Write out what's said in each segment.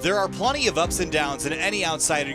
There are plenty of ups and downs in any outside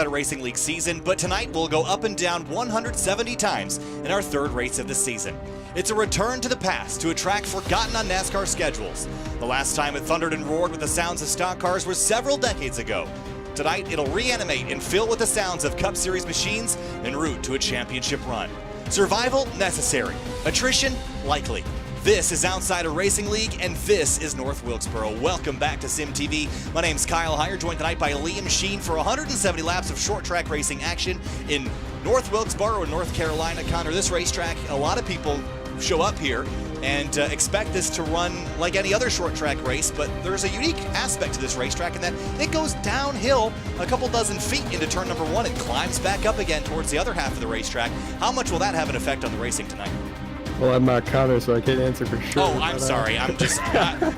racing league season, but tonight we'll go up and down 170 times in our third race of the season. It's a return to the past, to a track forgotten on NASCAR schedules. The last time it thundered and roared with the sounds of stock cars was several decades ago. Tonight it'll reanimate and fill with the sounds of Cup Series machines en route to a championship run. Survival necessary, attrition likely. This is Outsider Racing League, and this is North Wilkesboro. Welcome back to Sim TV. My name's Kyle Heyer, joined tonight by Liam Sheen for 170 laps of short track racing action in North Wilkesboro in North Carolina. Connor, this racetrack, a lot of people show up here and expect this to run like any other short track race, but there's a unique aspect to this racetrack in that it goes downhill a couple dozen feet into turn number one and climbs back up again towards the other half of the racetrack. How much will that have an effect on the racing tonight? Well, I'm not Connor, so I can't answer for sure. Oh, I'm sorry. I'm just,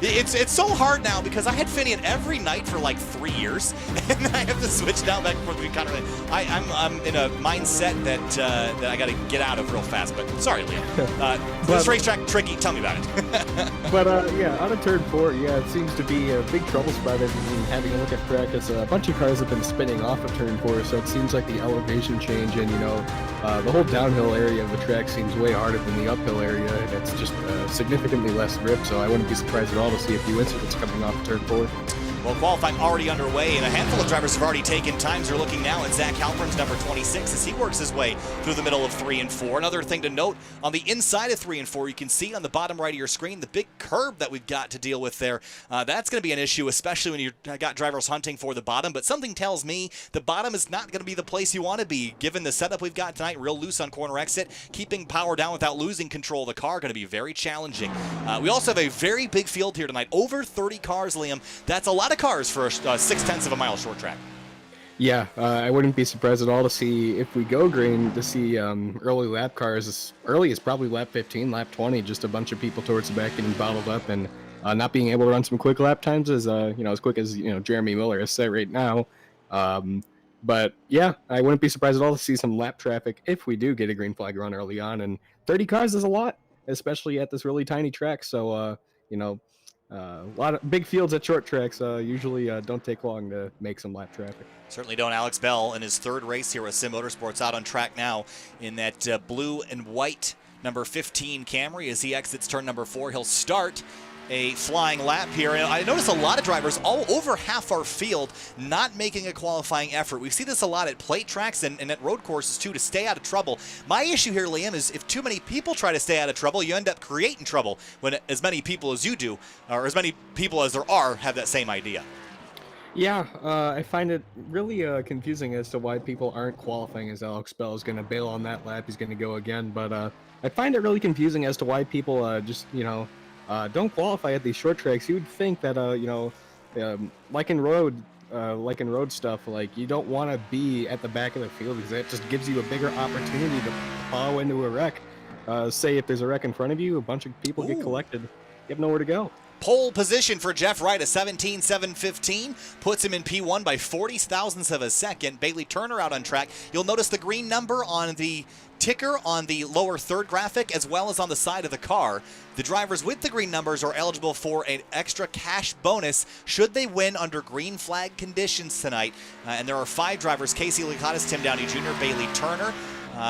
it's so hard now because I had Finian every night for like 3 years, and I have to switch now back and forth between Connor. I'm in a mindset that I got to get out of real fast, but sorry, Liam. This racetrack, tricky. Tell me about it. But yeah, out of turn 4, yeah, it seems to be a big trouble spot as we've been having a look at practice. A bunch of cars have been spinning off of turn 4, so it seems like the elevation change and, the whole downhill area of the track seems way harder than the uphill area, and it's just significantly less grip, so I wouldn't be surprised at all to see a few incidents coming off turn 4. Well, qualifying already underway, and a handful of drivers have already taken times. They're looking now at Zach Halpern's number 26 as he works his way through the middle of 3 and 4. Another thing to note, on the inside of 3 and 4, you can see on the bottom right of your screen the big curb that we've got to deal with there. That's going to be an issue, especially when you've got drivers hunting for the bottom, but something tells me the bottom is not going to be the place you want to be. Given the setup we've got tonight, real loose on corner exit, keeping power down without losing control of the car, going to be very challenging. We also have a very big field here tonight, over 30 cars, Liam. That's a lot of cars for a 0.6 of a mile short track. Yeah, I wouldn't be surprised at all to see, if we go green, to see early lap cars as early as probably lap 15, lap 20, just a bunch of people towards the back getting bottled up and not being able to run some quick lap times as quick as Jeremy Miller is set right now. But yeah, I wouldn't be surprised at all to see some lap traffic if we do get a green flag run early on, and 30 cars is a lot, especially at this really tiny track. So a lot of big fields at short tracks usually don't take long to make some lap traffic. Certainly don't. Alex Bell in his third race here with Sim Motorsports out on track now in that blue and white number 15 Camry as he exits turn number 4. He'll start a flying lap here. And I notice a lot of drivers, all over half our field, not making a qualifying effort. We see this a lot at plate tracks and at road courses too, to stay out of trouble. My issue here, Liam, is if too many people try to stay out of trouble, you end up creating trouble when as many people as you do, or as many people as there are, have that same idea. Yeah, I find it really confusing as to why people aren't qualifying as Alex Bell is going to bail on that lap. He's going to go again. But I find it really confusing as to why people don't qualify at these short tracks. You would think that, like in road stuff, like you don't want to be at the back of the field because that just gives you a bigger opportunity to plow into a wreck. Say if there's a wreck in front of you, a bunch of people get collected. You have nowhere to go. Pole position for Jeff Wright, a 17.715, puts him in P1 by 40 thousandths of a second. Bailey Turner out on track. You'll notice the green number on the ticker on the lower third graphic as well as on the side of the car. The drivers with the green numbers are eligible for an extra cash bonus should they win under green flag conditions tonight. And there are 5 drivers: Casey Licotis, Tim Downey Jr., Bailey Turner,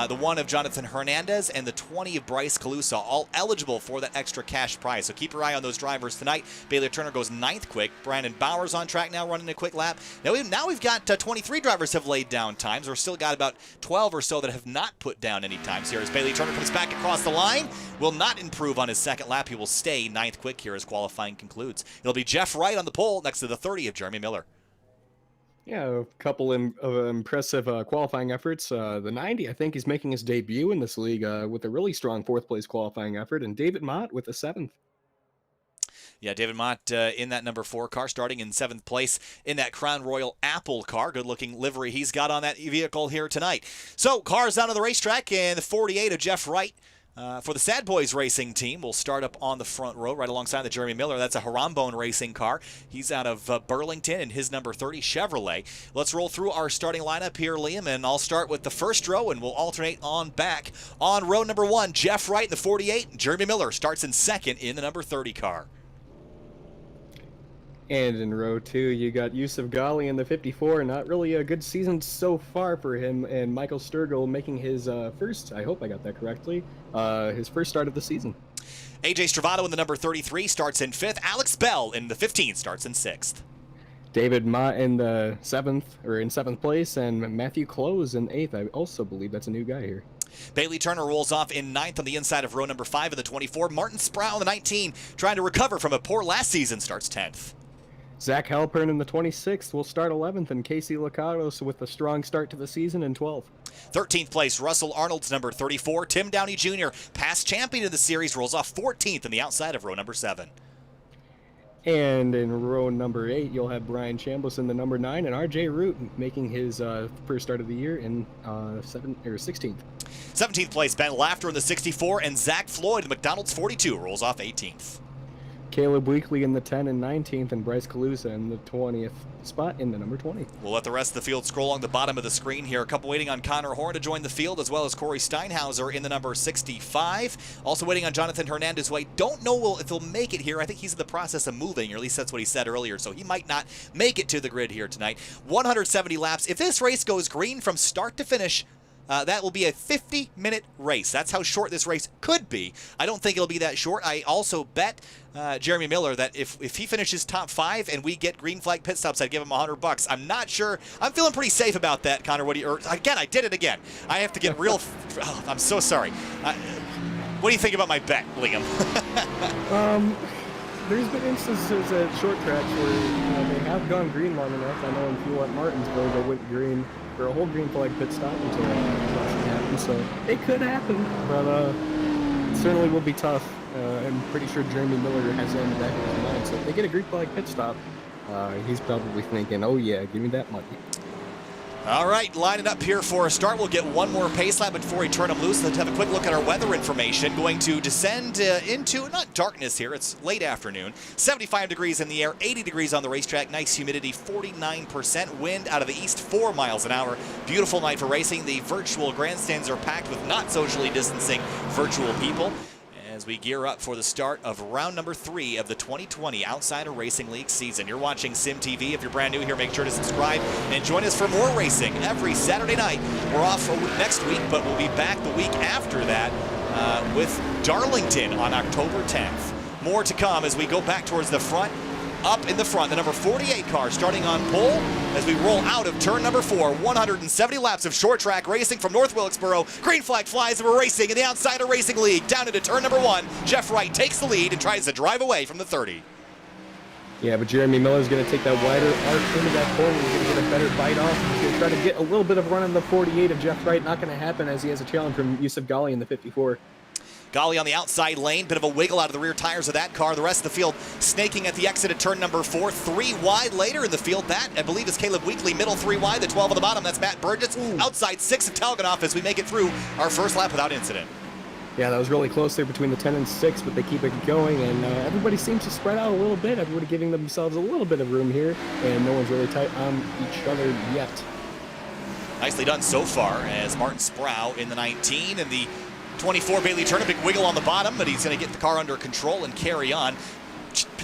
the 1 of Jonathan Hernandez, and the 20 of Bryce Calusa, all eligible for that extra cash prize. So keep your eye on those drivers tonight. Bailey Turner goes 9th quick. Brandon Bowers on track now, running a quick lap. Now we've got 23 drivers have laid down times. We've still got about 12 or so that have not put down any times here. As Bailey Turner comes back across the line, will not improve on his second lap. He will stay 9th quick here as qualifying concludes. It'll be Jeff Wright on the pole next to the 30 of Jeremy Miller. Yeah, a couple of impressive qualifying efforts. The 90, I think he's making his debut in this league with a really strong 4th place qualifying effort, and David Mott with a 7th. Yeah, David Mott in that number 4 car, starting in 7th place in that Crown Royal Apple car. Good-looking livery he's got on that vehicle here tonight. So, cars out on the racetrack, and the 48 of Jeff Wright for the Sad Boys Racing team will start up on the front row right alongside the Jeremy Miller. That's a Harambone Racing car. He's out of Burlington in his number 30 Chevrolet. Let's roll through our starting lineup here, Liam, and I'll start with the first row, and we'll alternate on back. On row number 1, Jeff Wright in the 48. Jeremy Miller starts in 2nd in the number 30 car. And in row 2, you got Yusuf Ghali in the 54. Not really a good season so far for him, and Michael Sturgill making his first, I hope I got that correctly, his first start of the season. AJ Stravato in the number 33 starts in 5th. Alex Bell in the 15 starts in 6th. David Mott in the 7th place, and Matthew Close in 8th. I also believe that's a new guy here. Bailey Turner rolls off in 9th on the inside of row number 5 of the 24. Martin Sproul in the 19, trying to recover from a poor last season, starts 10th. Zach Halpern in the 26th will start 11th, and Casey Lacados with a strong start to the season in 12th. 13th place, Russell Arnold's number 34. Tim Downey Jr., past champion of the series, rolls off 14th on the outside of row number 7. And in row number 8, you'll have Brian Chambliss in the number 9, and RJ Root making his first start of the year in 16th. 17th place, Ben Lafter in the 64, and Zach Floyd in McDonald's 42 rolls off 18th. Caleb Weekly in the 10 and 19th, and Bryce Calusa in the 20th spot in the number 20. We'll let the rest of the field scroll along the bottom of the screen here. A couple waiting on Connor Horn to join the field, as well as Corey Steinhauser in the number 65. Also waiting on Jonathan Hernandez, who I don't know if he'll make it here. I think he's in the process of moving, or at least that's what he said earlier, so he might not make it to the grid here tonight. 170 laps. If this race goes green from start to finish, that will be a 50-minute race. That's how short this race could be. I don't think it'll be that short. I also bet Jeremy Miller that if he finishes top 5 and we get green flag pit stops, I'd give him $100. I'm not sure. I'm feeling pretty safe about that, Connor. Again, I did it again. I have to get real. Oh, I'm so sorry. What do you think about my bet, Liam? There's been instances at short tracks where they have gone green long enough. I know in fuel at Martinsville they went green for a whole green flag pit stop until it happened. So it could happen, but it certainly will be tough. I'm pretty sure Jeremy Miller has that in the back of his mind. So if they get a green flag pit stop, he's probably thinking, oh yeah, give me that money. All right, lining up here for a start. We'll get one more pace lap before we turn them loose. Let's have a quick look at our weather information. Going to descend into, not darkness here, it's late afternoon. 75 degrees in the air, 80 degrees on the racetrack, nice humidity, 49%, wind out of the east, 4 miles an hour. Beautiful night for racing. The virtual grandstands are packed with not socially distancing virtual people as we gear up for the start of round number 3 of the 2020 Outsider Racing League season. You're watching Sim TV. If you're brand new here, make sure to subscribe and join us for more racing every Saturday night. We're off for next week, but we'll be back the week after that with Darlington on October 10th. More to come as we go back towards the front. Up in the front, the number 48 car starting on pole as we roll out of turn number 4. 170 laps of short track racing from North Wilkesboro. Green flag flies and we're racing in the Outsider Racing League. Down into turn number 1. Jeff Wright takes the lead and tries to drive away from the 30. Yeah, but Jeremy Miller's going to take that wider arc into that corner. He's going to get a better bite off. He's going to try to get a little bit of run on the 48 of Jeff Wright. Not going to happen as he has a challenge from Yusuf Ghali in the 54. Ghali on the outside lane, bit of a wiggle out of the rear tires of that car. The rest of the field snaking at the exit at turn number 4. 3 wide later in the field. That, I believe, is Caleb Weekly. Middle 3 wide, the 12 on the bottom. That's Matt Burgess. Outside 6 of Talganoff as we make it through our first lap without incident. Yeah, that was really close there between the 10 and 6, but they keep it going, and everybody seems to spread out a little bit. Everybody giving themselves a little bit of room here, and no one's really tight on each other yet. Nicely done so far as Martin Sproul in the 19 and the 24, Bailey Turner, big wiggle on the bottom, but he's going to get the car under control and carry on.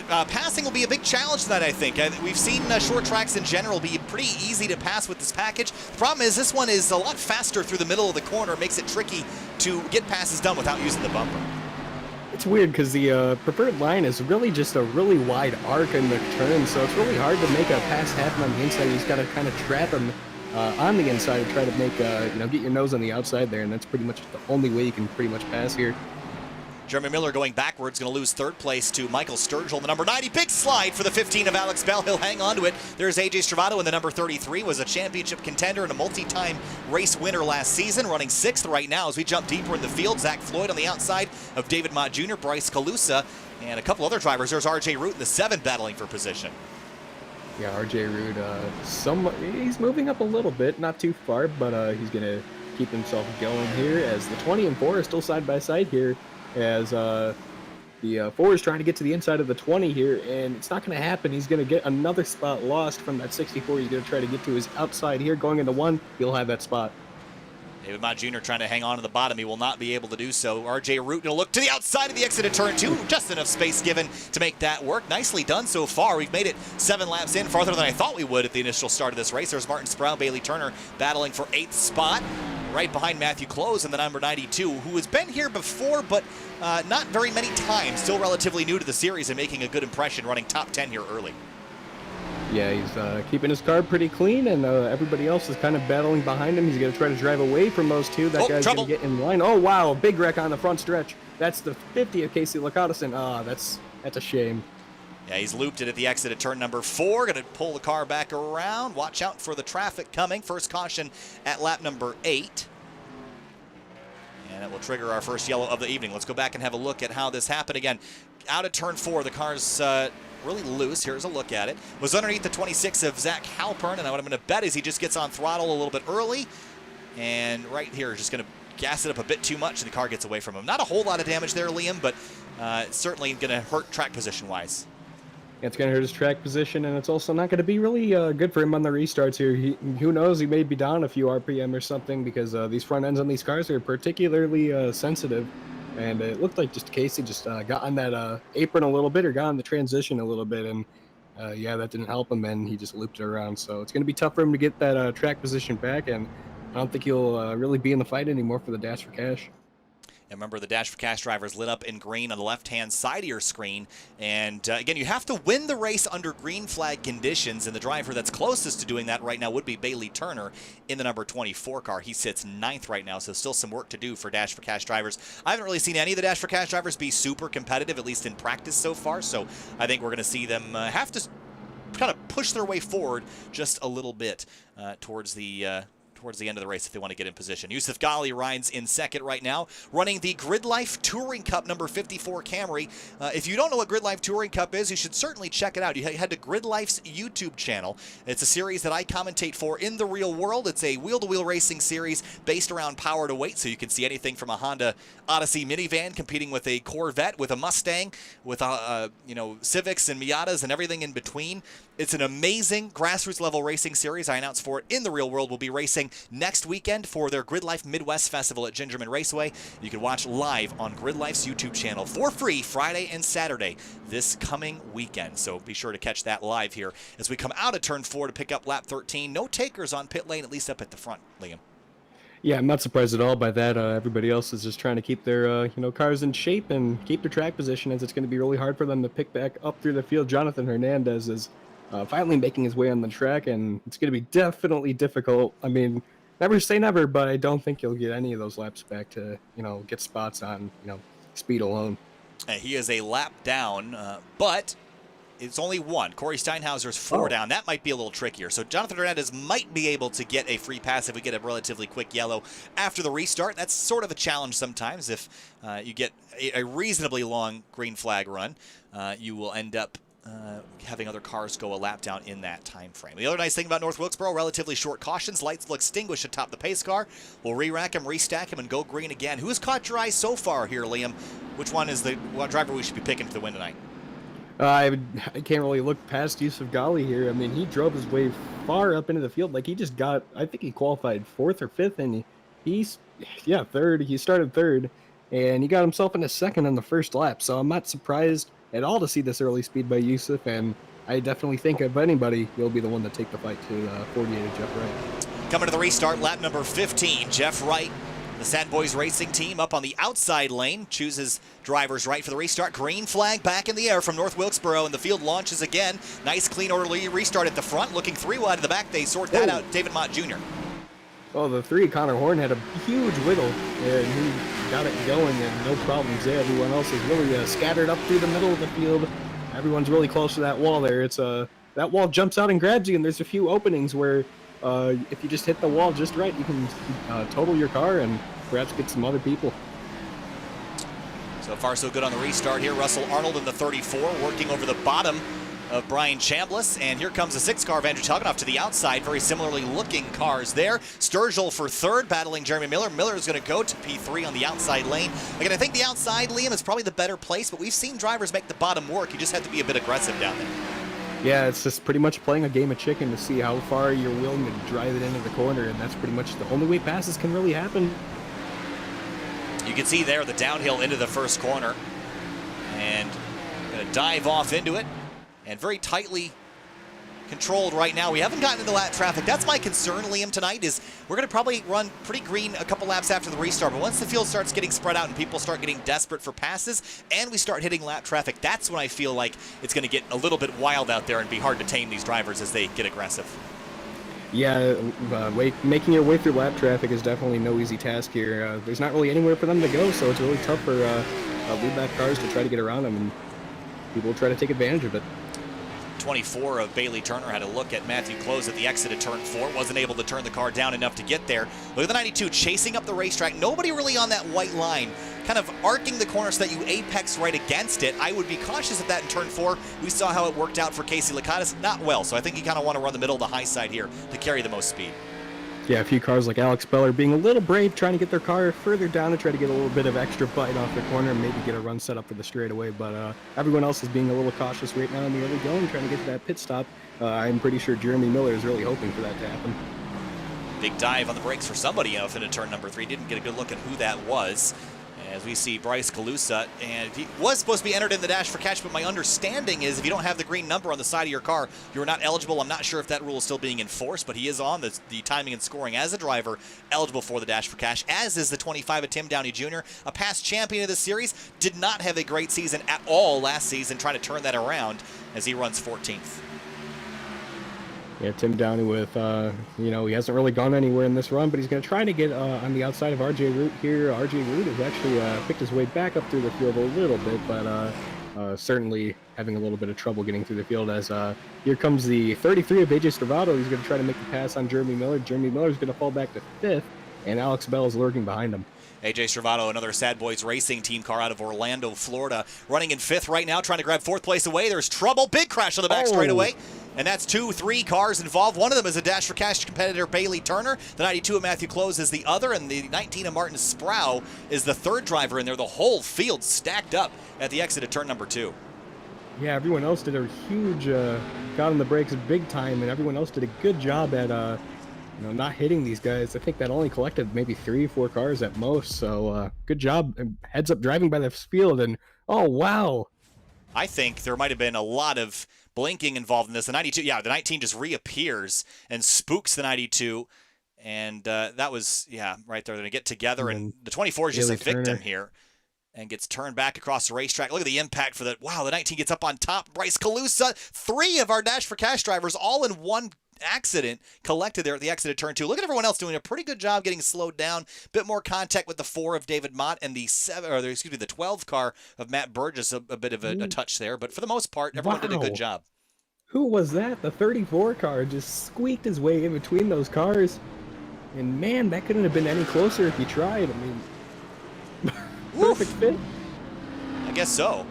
Passing will be a big challenge tonight, I think. We've seen short tracks in general be pretty easy to pass with this package. The problem is this one is a lot faster through the middle of the corner. It makes it tricky to get passes done without using the bumper. It's weird because the preferred line is really just a really wide arc in the turn, so it's really hard to make a pass happen on the inside. You just got to kind of trap him on the inside and try to make, get your nose on the outside there, and that's pretty much the only way you can pretty much pass here. Jeremy Miller going backwards, going to lose 3rd place to Michael Sturgill, the number 90. Big slide for the 15 of Alex Bell. He'll hang on to it. There's AJ Stravato in the number 33, was a championship contender and a multi-time race winner last season, running 6th right now as we jump deeper in the field. Zach Floyd on the outside of David Mott Jr., Bryce Calusa, and a couple other drivers. There's RJ Root in the 7 battling for position. Yeah, RJ Root, he's moving up a little bit, not too far, but he's going to keep himself going here as the 20 and 4 are still side by side here, as the 4 is trying to get to the inside of the 20 here, and it's not going to happen. He's going to get another spot lost from that 64. He's going to try to get to his outside here. Going into 1, he'll have that spot. David Mott Jr. trying to hang on to the bottom. He will not be able to do so. RJ Root going to look to the outside of the exit of turn 2. Just enough space given to make that work. Nicely done so far. We've made it 7 laps in, farther than I thought we would at the initial start of this race. There's Martin Sproul, Bailey Turner battling for 8th spot. Right behind Matthew Close in the number 92, who has been here before, but not very many times. Still relatively new to the series and making a good impression, running top 10 here early. Yeah, he's keeping his car pretty clean, and everybody else is kind of battling behind him. He's going to try to drive away from those two. That guy's going to get in line. Oh, wow, big wreck on the front stretch. That's the 50 of Casey Lacottison. Ah, that's a shame. Yeah, he's looped it at the exit of turn number 4. Going to pull the car back around. Watch out for the traffic coming. First caution at lap number 8. And it will trigger our first yellow of the evening. Let's go back and have a look at how this happened again. Out of turn 4, the car's really loose. Here's a look at it. Was underneath the 26 of Zach Halpern, and what I'm going to bet is he just gets on throttle a little bit early. And right here, just going to gas it up a bit too much, and the car gets away from him. Not a whole lot of damage there, Liam, but it's certainly going to hurt track position-wise. It's going to hurt his track position, and it's also not going to be really good for him on the restarts here. Who knows, he may be down a few RPM or something, because these front ends on these cars are particularly sensitive. And it looked like just Casey just got on that apron a little bit, or got on the transition a little bit, and yeah, that didn't help him, and he just looped it around. So it's going to be tough for him to get that track position back, and I don't think he'll really be in the fight anymore for the Dash for Cash. And remember, the Dash for Cash drivers lit up in green on the left-hand side of your screen. And again, you have to win the race under green flag conditions, and the driver that's closest to doing that right now would be Bailey Turner in the number 24 car. He sits 9th right now, so still some work to do for Dash for Cash drivers. I haven't really seen any of the Dash for Cash drivers be super competitive, at least in practice so far, so I think we're going to see them have to kind of push their way forward just a little bit towards the end of the race if they want to get in position. Yusuf Ghali rides in second right now, running the Grid Life Touring Cup number 54 Camry. If you don't know what Grid Life Touring Cup is, you should certainly check it out. You head to Grid Life's YouTube channel. It's a series that I commentate for in the real world. It's a wheel-to-wheel racing series based around power to weight, so you can see anything from a Honda Odyssey minivan competing with a Corvette, with a Mustang, with Civics and Miatas and everything in between. It's an amazing grassroots level racing series. I announced for it in the real world. We'll be racing next weekend for their Grid Life Midwest Festival at Gingerman Raceway. You can watch live on Grid Life's YouTube channel for free Friday and Saturday this coming weekend. So be sure to catch that live here as we come out of turn 4 to pick up lap 13. No takers on pit lane, at least up at the front, Liam. Yeah, I'm not surprised at all by that. Everybody else is just trying to keep their cars in shape and keep their track position, as it's going to be really hard for them to pick back up through the field. Jonathan Hernandez is finally making his way on the track, and it's going to be definitely difficult. I mean, never say never, but I don't think you'll get any of those laps back to, get spots on, speed alone. He is a lap down, but it's only 1. Corey Steinhauser's 4 down. That might be a little trickier. So Jonathan Hernandez might be able to get a free pass if we get a relatively quick yellow after the restart. That's sort of a challenge sometimes. If you get a reasonably long green flag run, you will end up having other cars go a lap down in that time frame. The other nice thing about North Wilkesboro, relatively short cautions. Lights will extinguish atop the pace car. We'll re-rack him, restack him, and go green again. Who has caught your eye so far here, Liam? Which one is the driver we should be picking to the win tonight? I can't really look past Yusuf Ghali here. I mean, he drove his way far up into the field. Like, he just got, I think he qualified 4th or 5th, and he's 3rd. He started 3rd, and he got himself into 2nd on the first lap. So I'm not surprised at all to see this early speed by Yusuf, and I definitely think if anybody, he'll be the one to take the fight to 48 of Jeff Wright. Coming to the restart, lap number 15, Jeff Wright. The Sad Boys Racing team up on the outside lane chooses drivers right for the restart. Green flag back in the air from North Wilkesboro, and the field launches again. Nice, clean, orderly restart at the front. Looking 3 wide in the back. They sort that out. David Mott Jr. Well, the 3, Connor Horn, had a huge wiggle, and he got it going, and no problems there. Everyone else is really scattered up through the middle of the field. Everyone's really close to that wall there. It's that wall jumps out and grabs you, and there's a few openings where if you just hit the wall just right, you can total your car and perhaps get some other people. So far, so good on the restart here. Russell Arnold in the 34, working over the bottom of Brian Chambliss. And here comes the 6 car of Andrew Telganoff to the outside. Very similarly looking cars there. Sturgill for 3rd, battling Jeremy Miller. Miller is going to go to P3 on the outside lane. Again, I think the outside, Liam, is probably the better place, but we've seen drivers make the bottom work. You just have to be a bit aggressive down there. Yeah, it's just pretty much playing a game of chicken to see how far you're willing to drive it into the corner, and that's pretty much the only way passes can really happen. You can see there the downhill into the first corner, and going to dive off into it, and very tightly controlled right now. We haven't gotten into lap traffic. That's my concern, Liam, tonight is we're going to probably run pretty green a couple laps after the restart, but once the field starts getting spread out and people start getting desperate for passes and we start hitting lap traffic, that's when I feel like it's going to get a little bit wild out there and be hard to tame these drivers as they get aggressive. Yeah, making your way through lap traffic is definitely no easy task here. There's not really anywhere for them to go, so it's really tough for lead lap cars to try to get around them, and people will try to take advantage of it. 24 of Bailey Turner had a look at Matthew Close at the exit of turn 4. Wasn't able to turn the car down enough to get there. Look at the 92 chasing up the racetrack. Nobody really on that white line, kind of arcing the corner so that you apex right against it. I would be cautious of that in turn 4. We saw how it worked out for Casey Lakatos. Not well, so I think you kind of want to run the middle of the high side here to carry the most speed. Yeah, a few cars like Alex Beller being a little brave, trying to get their car further down to try to get a little bit of extra bite off the corner and maybe get a run set up for the straightaway. But everyone else is being a little cautious right now in the early going, trying to get to that pit stop. I'm pretty sure Jeremy Miller is really hoping for that to happen. Big dive on the brakes for somebody off into turn number 3. Didn't get a good look at who that was. As we see Bryce Calusa, and he was supposed to be entered in the dash for catch, but my understanding is if you don't have the green number on the side of your car, you're not eligible. I'm not sure if that rule is still being enforced, but he is on the timing and scoring as a driver eligible for the dash for cash, as is the 25 of Tim Downey Jr., a past champion of the series. Did not have a great season at all last season, trying to turn that around as he runs 14th. Yeah, Tim Downey with, he hasn't really gone anywhere in this run, but he's going to try to get on the outside of RJ Root here. RJ Root has actually picked his way back up through the field a little bit, but certainly having a little bit of trouble getting through the field as here comes the 33 of AJ Stravato. He's going to try to make the pass on Jeremy Miller. Jeremy Miller's going to fall back to 5th, and Alex Bell is lurking behind him. AJ Stravato, another Sad Boys Racing team car out of Orlando, Florida, running in 5th right now, trying to grab 4th place away. There's trouble. Big crash on the back straightaway. And that's 3 cars involved. One of them is a Dash for Cash competitor, Bailey Turner. The 92 of Matthew Close is the other, and the 19 of Martin Sproul is the 3rd driver in there. The whole field stacked up at the exit of turn number 2. Yeah, everyone else did a huge, got on the brakes big time, and everyone else did a good job at, not hitting these guys. I think that only collected maybe 3 or 4 cars at most, so good job. Heads up driving by this field, and oh, wow. I think there might have been a lot of blinking involved in this. The 92, the 19 just reappears and spooks the 92. And that was, right there. They're going to get together. And the 24 is just a victim here and gets turned back across the racetrack. Look at the impact for that. Wow, the 19 gets up on top. Bryce Calusa, 3 of our Dash for Cash drivers all in one accident collected there at the exit of turn 2. Look at everyone else doing a pretty good job getting slowed down. Bit more contact with the 4 of David Mott and the 12 car of Matt Burgess. A bit of a touch there, but for the most part, everyone did a good job. Who was that? The 34 car just squeaked his way in between those cars, and man, that couldn't have been any closer if he tried. I mean, perfect fit. I guess so.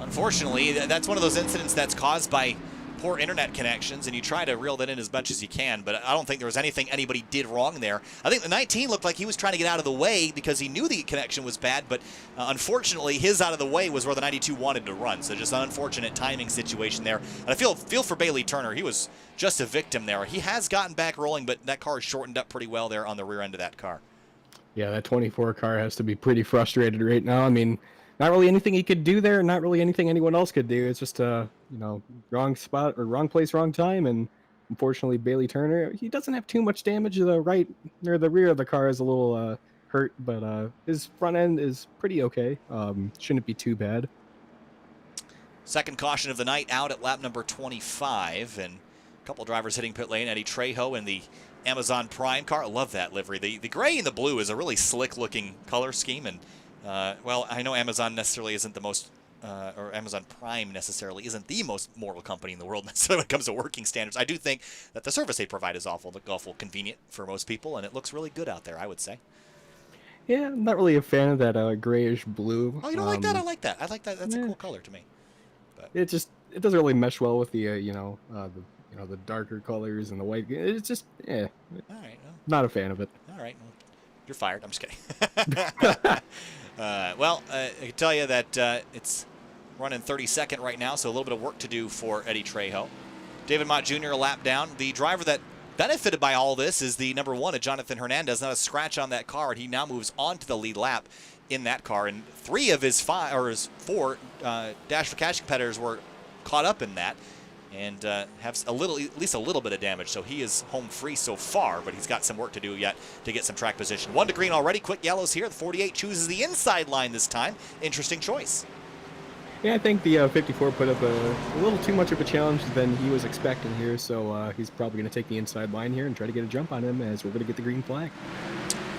Unfortunately, that's one of those incidents that's caused by poor internet connections, and you try to reel that in as much as you can, but I don't think there was anything anybody did wrong there. I think the 19 looked like he was trying to get out of the way because he knew the connection was bad, but unfortunately his out of the way was where the 92 wanted to run, so just an unfortunate timing situation there. And I feel for Bailey Turner. He was just a victim there. He has gotten back rolling, but that car is shortened up pretty well there on the rear end of that car. Yeah, that 24 car has to be pretty frustrated right now. I mean, not really anything he could do there, not really anything anyone else could do. It's just wrong spot or wrong place, wrong time. And unfortunately, Bailey Turner, he doesn't have too much damage. The right or the rear of the car is a little hurt, but his front end is pretty okay. Shouldn't be too bad. Second caution of the night out at lap number 25, and a couple drivers hitting pit lane. Eddie Trejo in the Amazon Prime car. I love that livery. The gray and the blue is a really slick looking color scheme, and well, I know Amazon necessarily isn't the most, or Amazon Prime necessarily isn't the most moral company in the world necessarily when it comes to working standards. I do think that the service they provide is awful convenient for most people, and it looks really good out there, I would say. Yeah, I'm not really a fan of that grayish blue. Oh, you don't like that? I like that. I like that. That's a cool color to me. But it doesn't really mesh well with the the darker colors and the white. It's just all right. Well, not a fan of it. All right. Well, you're fired. I'm just kidding. Well, I can tell you that it's running 32nd right now, so a little bit of work to do for Eddie Trejo. David Mott Jr. a lap down. The driver that benefited by all this is the number 1, Jonathan Hernandez. Not a scratch on that car, and he now moves on to the lead lap in that car. And 3 of his 4 Dash for Cash competitors were caught up in that, and have at least a little bit of damage. So he is home free so far, but he's got some work to do yet to get some track position. 1 to green already. Quick yellows here. The 48 chooses the inside line this time. Interesting choice. Yeah, I think the 54 put up a little too much of a challenge than he was expecting here, so he's probably going to take the inside line here and try to get a jump on him as we're going to get the green flag.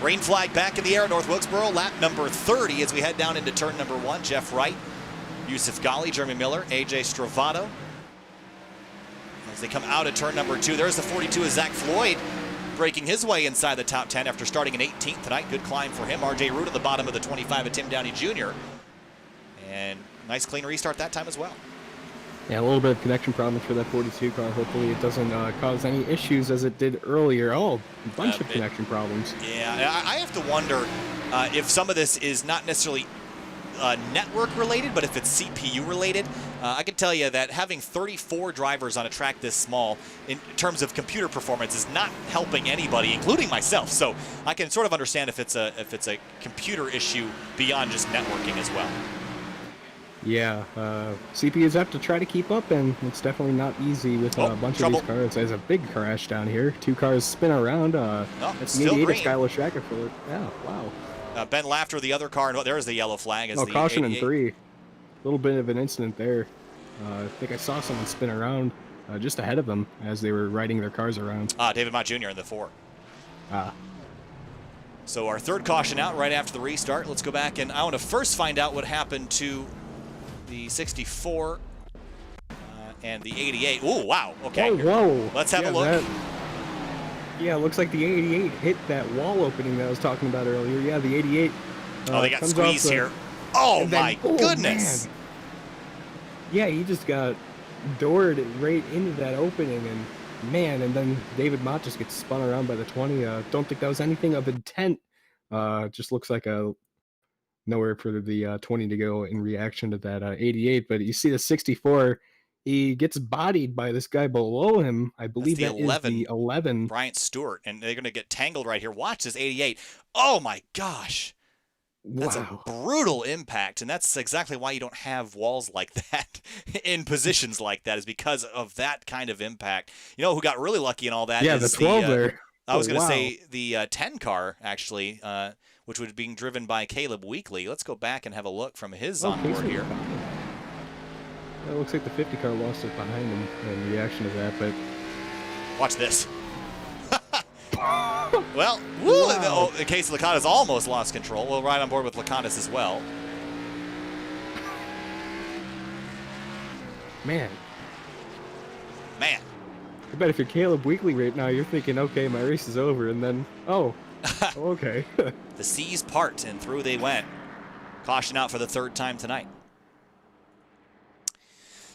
Green flag back in the air at North Wilkesboro. Lap number 30 as we head down into turn number 1. Jeff Wright, Yusuf Ghali, Jeremy Miller, AJ Stravato. As they come out of turn number 2, there's the 42 of Zach Floyd breaking his way inside the top 10 after starting in 18th tonight. Good climb for him. RJ Root at the bottom of the 25 of Tim Downey Jr. And nice clean restart that time as well. Yeah, a little bit of connection problems for that 42 car. Hopefully it doesn't cause any issues as it did earlier. Oh, a bunch of connection problems. Yeah, I have to wonder if some of this is not necessarily network related, but if it's CPU related. I can tell you that having 34 drivers on a track this small in terms of computer performance is not helping anybody, including myself. So I can sort of understand if it's a computer issue beyond just networking as well. Yeah, CPUs have to try to keep up, and it's definitely not easy with a bunch of these cars. There's a big crash down here. 2 cars spin around. That's the 88 of Skylar Shacker for it. Yeah, wow. Ben Lafter, the other car, and there's the yellow flag. As the caution 88. in 3. A little bit of an incident there. I think I saw someone spin around just ahead of them as they were riding their cars around. David Mott Jr. in the 4. So our 3rd caution out right after the restart. Let's go back, and I want to first find out what happened to the 64 and the 88. Oh, wow. Okay. Whoa. Let's have a look. Yeah, it looks like the 88 hit that wall opening that I was talking about earlier. Yeah, the 88. They got squeezed here. Oh, my goodness. Man. Yeah, he just got doored right into that opening, and man, and then David Mott just gets spun around by the 20. Don't think that was anything of intent. Just looks like nowhere for the 20 to go in reaction to that 88. But you see the 64, he gets bodied by this guy below him. I believe that is the 11. Bryant Stewart, and they're going to get tangled right here. Watch this 88. Oh, my gosh. That's a brutal impact, and that's exactly why you don't have walls like that in positions like that, is because of that kind of impact. You know who got really lucky in all that? Yeah, is the 12 there. I was going to say the 10 car, actually, which was being driven by Caleb Weekly. Let's go back and have a look from his onboard here. It looks like the 50 car lost it behind him in reaction to that, but... Watch this. Well, wow. In case Lacanis almost lost control. We'll ride on board with Lacanis as well. Man. I bet if you're Caleb Weekly right now, you're thinking, okay, my race is over, and then, okay. The seas part, and through they went. Caution out for the 3rd time tonight.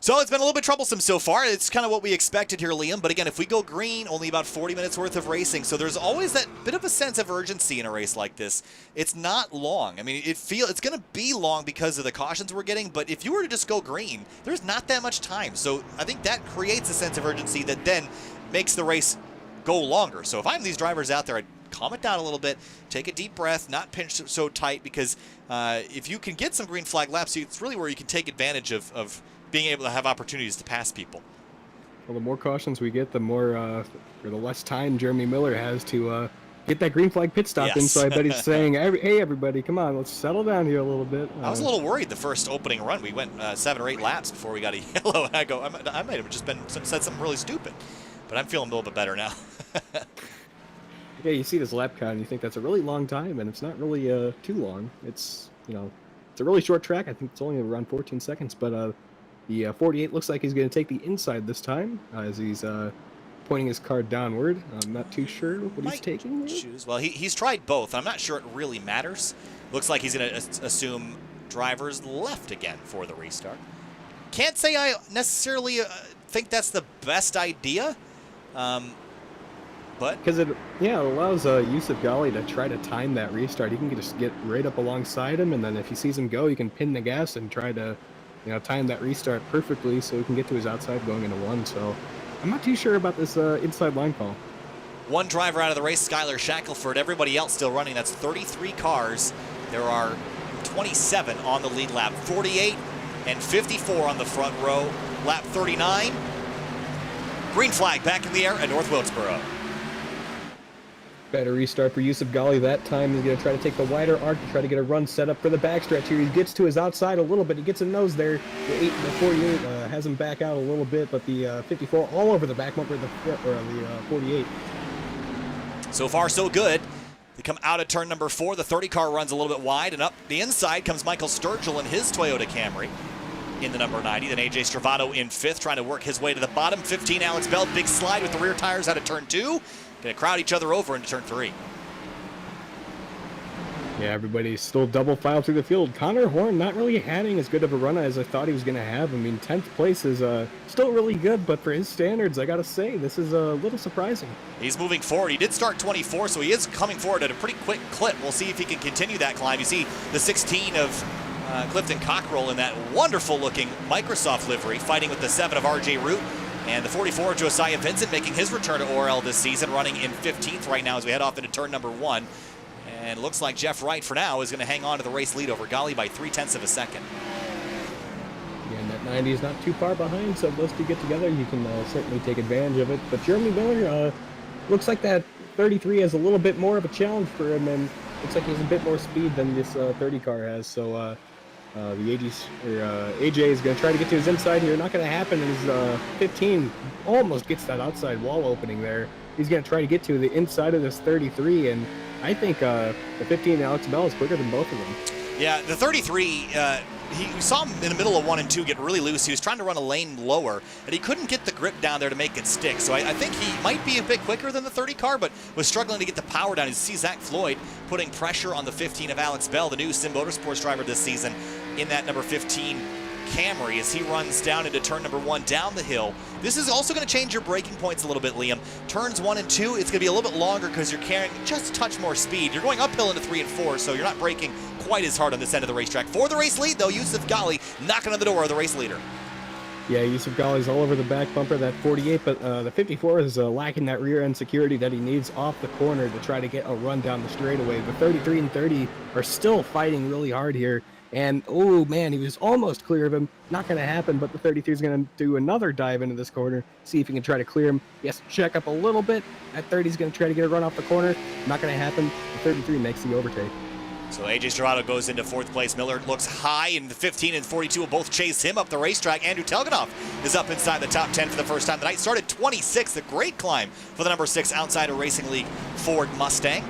So it's been a little bit troublesome so far. It's kind of what we expected here, Liam. But again, if we go green, only about 40 minutes worth of racing. So there's always that bit of a sense of urgency in a race like this. It's not long. I mean, it's going to be long because of the cautions we're getting. But if you were to just go green, there's not that much time. So I think that creates a sense of urgency that then makes the race go longer. So if I'm these drivers out there, I'd calm it down a little bit, take a deep breath, not pinch so tight, because if you can get some green flag laps, it's really where you can take advantage of being able to have opportunities to pass people. Well, the more cautions we get, the more or the less time Jeremy Miller has to get that green flag pit stop in. So I bet he's saying, "Hey, everybody, come on, let's settle down here a little bit." I was a little worried the first opening run. We went 7 or 8 laps before we got a yellow. And I might have just said something really stupid, but I'm feeling a little bit better now. Yeah, you see this lap count, and you think that's a really long time, and it's not really too long. It's it's a really short track. I think it's only around 14 seconds, but. The 48 looks like he's going to take the inside this time as he's pointing his car downward. I'm not too sure what he's taking. Well, he's tried both. I'm not sure it really matters. Looks like he's going to assume driver's left again for the restart. Can't say I necessarily think that's the best idea, but because it allows Yusuf Ghali to try to time that restart. He can just get right up alongside him, and then if he sees him go, he can pin the gas and try to time that restart perfectly so he can get to his outside going into one. So I'm not too sure about this inside line call. One driver out of the race, Skylar Shackelford. Everybody else still running. That's 33 cars. There are 27 on the lead lap. 48 and 54 on the front row. Lap 39. Green flag back in the air at North Wilkesboro. Better restart for Yusuf Ghali that time. He's going to try to take the wider arc to try to get a run set up for the backstretch here. He gets to his outside a little bit. He gets a nose there. The 48 has him back out a little bit, but the 54 all over the back bumper of the 48. So far, so good. They come out of turn number 4. The 30 car runs a little bit wide, and up the inside comes Michael Sturgill in his Toyota Camry in the number 90. Then AJ Stravato in 5th, trying to work his way to the bottom. 15, Alex Bell, big slide with the rear tires out of turn 2. Going to crowd each other over into turn 3. Yeah, everybody's still double filed through the field. Connor Horn not really having as good of a run as I thought he was going to have. I mean, 10th place is still really good, but for his standards, I got to say, this is a little surprising. He's moving forward. He did start 24, so he is coming forward at a pretty quick clip. We'll see if he can continue that climb. You see the 16 of Clifton Cockrell in that wonderful-looking Microsoft livery, fighting with the 7 of RJ Root. And the 44 of Josiah Vincent making his return to ORL this season, running in 15th right now as we head off into turn number 1. And it looks like Jeff Wright, for now, is going to hang on to the race lead over Ghali by 0.3 of a second. Yeah, and that 90 is not too far behind, so if those two get together, you can certainly take advantage of it. But Jeremy Miller looks like that 33 has a little bit more of a challenge for him, and looks like he has a bit more speed than this 30 car has. So the AJ is going to try to get to his inside here. Not going to happen. His 15 almost gets that outside wall opening there. He's going to try to get to the inside of this 33, and I think the 15 Alex Bell is quicker than both of them. Yeah, the 33, we saw him in the middle of 1 and 2 get really loose. He was trying to run a lane lower, and he couldn't get the grip down there to make it stick. So I think he might be a bit quicker than the 30 car, but was struggling to get the power down. You see Zach Floyd putting pressure on the 15 of Alex Bell, the new Sim Motorsports driver this season, in that number 15 Camry as he runs down into turn number 1 down the hill. This is also going to change your braking points a little bit, Liam. Turns 1 and 2, it's going to be a little bit longer because you're carrying just a touch more speed. You're going uphill into 3 and 4, so you're not braking quite as hard on this end of the racetrack. For the race lead, though, Yusuf Ghali knocking on the door of the race leader. Yeah, Yusuf Ghali's all over the back bumper, that 48, but the 54 is lacking that rear end security that he needs off the corner to try to get a run down the straightaway. The 33 and 30 are still fighting really hard here. And, oh, man, he was almost clear of him. Not going to happen, but the 33 is going to do another dive into this corner, see if he can try to clear him. He has to check up a little bit. That 30 is going to try to get a run off the corner. Not going to happen. The 33 makes the overtake. So AJ Stravato goes into 4th place. Miller looks high, and the 15 and 42 will both chase him up the racetrack. Andrew Telganoff is up inside the top 10 for the first time tonight. Started 26th, a great climb for the number 6 Outsider Racing League Ford Mustang.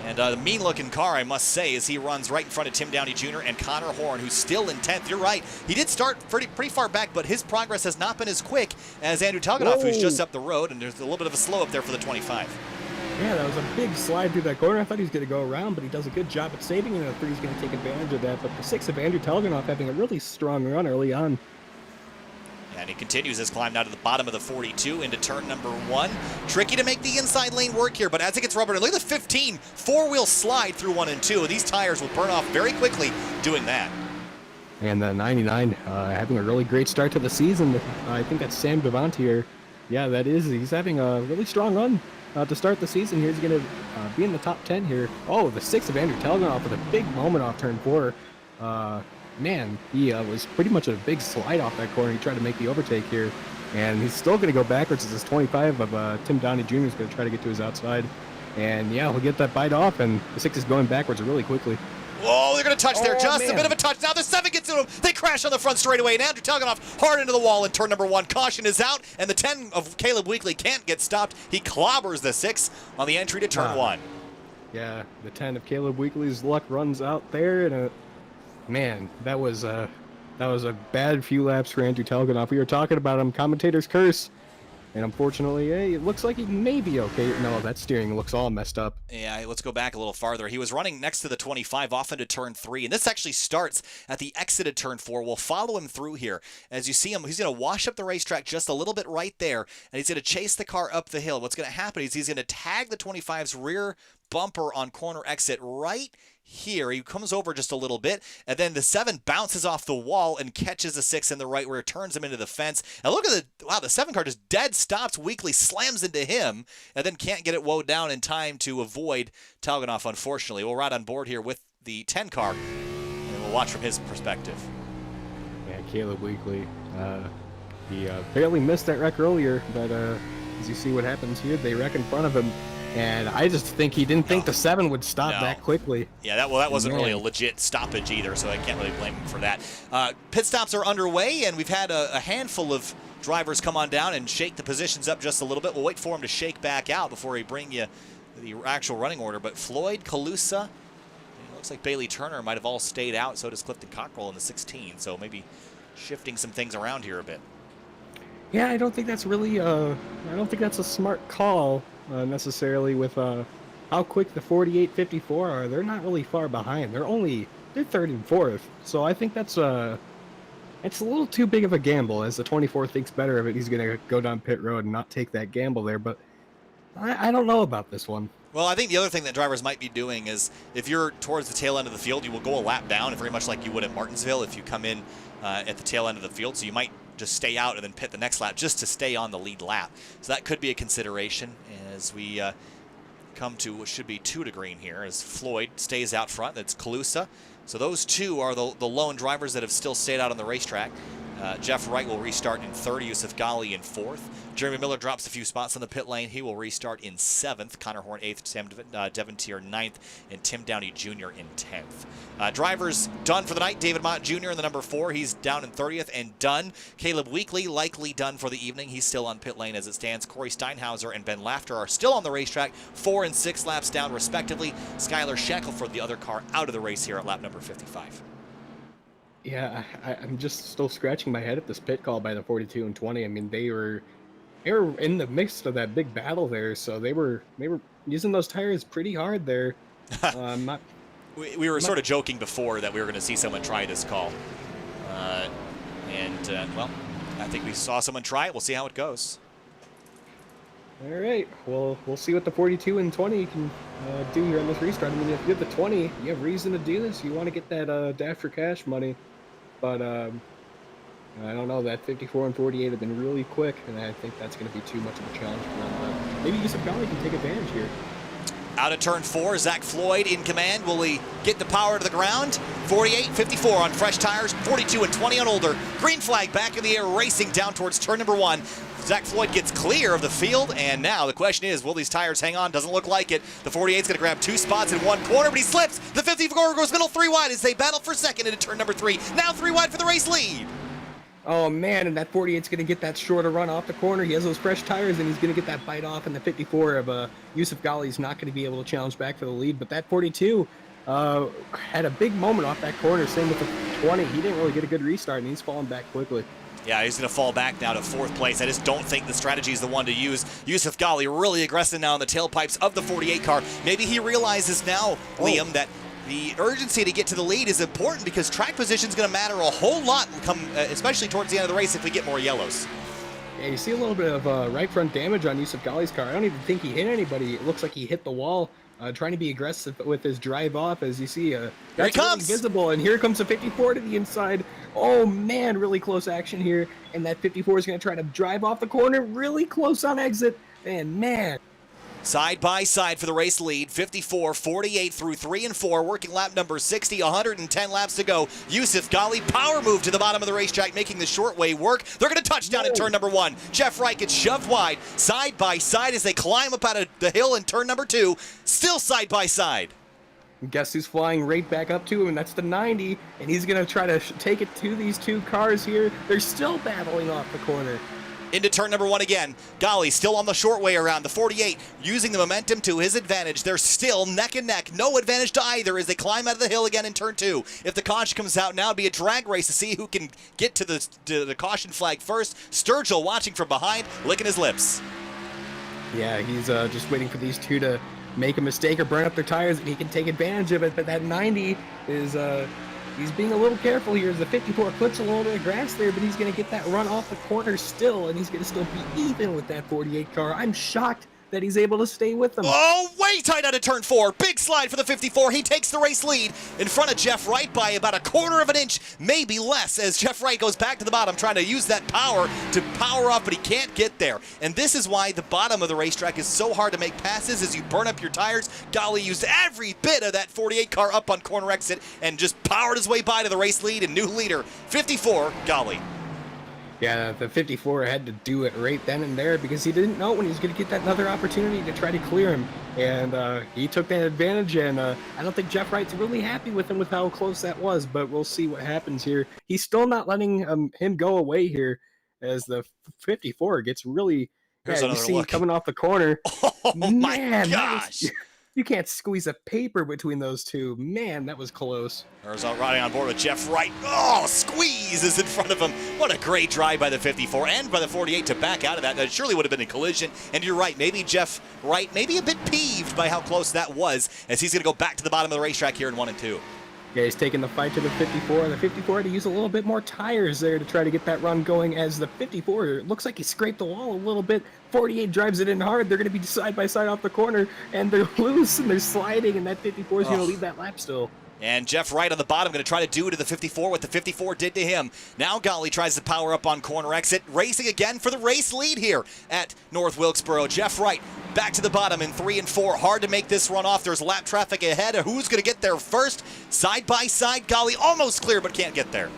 And a mean-looking car, I must say, as he runs right in front of Tim Downey Jr. and Connor Horn, who's still in 10th. You're right. He did start pretty far back, but his progress has not been as quick as Andrew Telganoff, who's just up the road, and there's a little bit of a slow up there for the 25. Yeah, that was a big slide through that corner. I thought he was going to go around, but he does a good job at saving it. I think he's going to take advantage of that. But the 6 of Andrew Telganoff having a really strong run early on. And he continues his climb now to the bottom of the 42 into turn number 1. Tricky to make the inside lane work here, but as it gets rubbered, look at the 15 four-wheel slide through 1 and 2. These tires will burn off very quickly doing that. And the 99 having a really great start to the season. I think that's Sam Devant here. Yeah, that is. He's having a really strong run to start the season here. He's going to be in the top 10 here. Oh, the 6 of Andrew Telganoff with a big moment off turn 4. Man, he was pretty much a big slide off that corner. He tried to make the overtake here, and he's still going to go backwards as this 25 of Tim Downey Jr. is going to try to get to his outside. And yeah, he'll get that bite off, and the 6 is going backwards really quickly. Whoa, they're going to touch there. Just a bit of a touch. Now the 7 gets to him. They crash on the front straightaway, and Andrew Telganoff hard into the wall in turn number 1. Caution is out, and the 10 of Caleb Weekly can't get stopped. He clobbers the 6 on the entry to turn 1. Yeah, the 10 of Caleb Weekly's luck runs out there, and man, that was a bad few laps for Andrew Telganoff. We were talking about him, commentator's curse. And unfortunately, hey, it looks like he may be okay. No, that steering looks all messed up. Yeah, let's go back a little farther. He was running next to the 25 off into turn 3, and this actually starts at the exit of turn 4. We'll follow him through here. As you see him, he's going to wash up the racetrack just a little bit right there, and he's going to chase the car up the hill. What's going to happen is he's going to tag the 25's rear bumper on corner exit right here. He comes over just a little bit, and then the 7 bounces off the wall and catches the 6 in the right rear, turns him into the fence. And look at the 7 car just dead stops weakly, slams into him, and then can't get it woed down in time to avoid Talganoff, unfortunately. We'll ride on board here with the 10 car, and we'll watch from his perspective. Yeah, Caleb Weekly, he barely missed that wreck earlier, but as you see what happens here, they wreck in front of him, and I just think he didn't think the 7 would stop that quickly. Yeah, that wasn't really a legit stoppage either, so I can't really blame him for that. Pit stops are underway, and we've had a handful of drivers come on down and shake the positions up just a little bit. We'll wait for him to shake back out before we bring you the actual running order, but Floyd, Calusa, it looks like Bailey Turner might have all stayed out, so does Clifton Cockrell in the 16, so maybe shifting some things around here a bit. Yeah, I don't think that's really, I don't think that's a smart call, necessarily, with how quick the 48-54 are. They're not really far behind. They're 3rd and 4th. So I think that's, it's a little too big of a gamble. As the 24 thinks better of it, he's going to go down pit road and not take that gamble there. But I don't know about this one. Well, I think the other thing that drivers might be doing is if you're towards the tail end of the field, you will go a lap down, very much like you would at Martinsville if you come in at the tail end of the field. So you might just stay out and then pit the next lap just to stay on the lead lap. So that could be a consideration as we come to what should be 2 to green here as Floyd stays out front. That's Calusa. So those 2 are the lone drivers that have still stayed out on the racetrack. Jeff Wright will restart in 3rd, Yusuf Ghali in 4th. Jeremy Miller drops a few spots on the pit lane. He will restart in 7th. Connor Horn 8th, Sam Devontier 9th, and Tim Downey Jr. in 10th. Drivers done for the night. David Mott Jr. in the number 4. He's down in 30th and done. Caleb Weekly likely done for the evening. He's still on pit lane as it stands. Corey Steinhauser and Ben Lafter are still on the racetrack, 4 and 6 laps down respectively. Skylar Shackelford, the other car, out of the race here at lap number 55. Yeah, I'm just still scratching my head at this pit call by the 42 and 20. I mean, they were in the midst of that big battle there, so they were using those tires pretty hard there. We were sort of joking before that we were going to see someone try this call, well, I think we saw someone try it. We'll see how it goes. All right, well, we'll see what the 42 and 20 can do here on this restart. I mean, if you have the 20, you have reason to do this. You want to get that Dash for Cash money. But I don't know, that 54 and 48 have been really quick, and I think that's going to be too much of a challenge for them. But maybe Yusuf Ghali can take advantage here. Out of turn 4, Zach Floyd in command. Will he get the power to the ground? 48-54 on fresh tires, 42 and 20 on older. Green flag back in the air, racing down towards turn number 1. Zach Floyd gets clear of the field, and now the question is, will these tires hang on? Doesn't look like it. The 48's going to grab 2 spots in one corner, but he slips. The 54 goes middle 3 wide as they battle for second into turn number 3. Now 3 wide for the race lead. Oh, man, and that 48's going to get that shorter run off the corner. He has those fresh tires, and he's going to get that bite off, and the 54 of Yusuf Ghali's not going to be able to challenge back for the lead. But that 42 had a big moment off that corner, same with the 20. He didn't really get a good restart, and he's falling back quickly. Yeah, he's going to fall back now to 4th place. I just don't think the strategy is the one to use. Yusuf Ghali really aggressive now in the tailpipes of the 48 car. Maybe he realizes now, Liam, that the urgency to get to the lead is important because track position is going to matter a whole lot, especially towards the end of the race if we get more yellows. Yeah, you see a little bit of right front damage on Yusuf Ghali's car. I don't even think he hit anybody. It looks like he hit the wall, trying to be aggressive with his drive off. As you see, here that's he comes. Really visible, and here comes the 54 to the inside. Oh man, really close action here, and that 54 is going to try to drive off the corner, really close on exit, and man. Side by side for the race lead, 54, 48 through 3 and 4, working lap number 60, 110 laps to go. Yusuf Ghali, power move to the bottom of the racetrack, making the short way work. They're going to touch down in turn number 1. Jeff Wright gets shoved wide, side by side as they climb up out of the hill in turn number 2, still side by side. Guess who's flying right back up to him, and that's the 90, and he's going to try to take it to these 2 cars here. They're still battling off the corner. Into turn number 1 again. Ghali still on the short way around. The 48 using the momentum to his advantage. They're still neck and neck. No advantage to either as they climb out of the hill again in turn 2. If the caution comes out now, it'd be a drag race to see who can get to the caution flag first. Sturgill watching from behind, licking his lips. Yeah, he's just waiting for these 2 to make a mistake or burn up their tires, and he can take advantage of it. But that 90 is he's being a little careful here as the 54 puts a little bit of grass there, but he's going to get that run off the corner still, and he's going to still be even with that 48 car. I'm shocked that he's able to stay with them. Oh, way tight out of turn 4. Big slide for the 54. He takes the race lead in front of Jeff Wright by about a quarter of an inch, maybe less, as Jeff Wright goes back to the bottom trying to use that power to power off, but he can't get there. And this is why the bottom of the racetrack is so hard to make passes as you burn up your tires. Golly used every bit of that 48 car up on corner exit and just powered his way by to the race lead and new leader, 54, Golly. Yeah, the 54 had to do it right then and there because he didn't know when he was going to get that another opportunity to try to clear him. And he took that advantage, and I don't think Jeff Wright's really happy with him with how close that was, but we'll see what happens here. He's still not letting him go away here as the 54 gets really... Here's you another see look. Coming off the corner. Oh, Man, my gosh. You can't squeeze a paper between those two. Man, that was close. Urzel riding on board with Jeff Wright. Oh, squeeze is in front of him. What a great drive by the 54 and by the 48 to back out of that. That surely would have been a collision. And you're right, maybe Jeff Wright maybe a bit peeved by how close that was as he's going to go back to the bottom of the racetrack here in 1 and 2. Yeah, he's taking the fight to the 54. The 54 had to use a little bit more tires there to try to get that run going as the 54 looks like he scraped the wall a little bit. 48 drives it in hard. They're going to be side by side off the corner, and they're loose and they're sliding, and that 54 is going to lead that lap still. And Jeff Wright on the bottom going to try to do to the 54 what the 54 did to him. Now Golly tries to power up on corner exit, racing again for the race lead here at North Wilkesboro. Jeff Wright back to the bottom in 3 and 4. Hard to make this run off. There's lap traffic ahead. Who's going to get there first? Side by side, Golly almost clear but can't get there.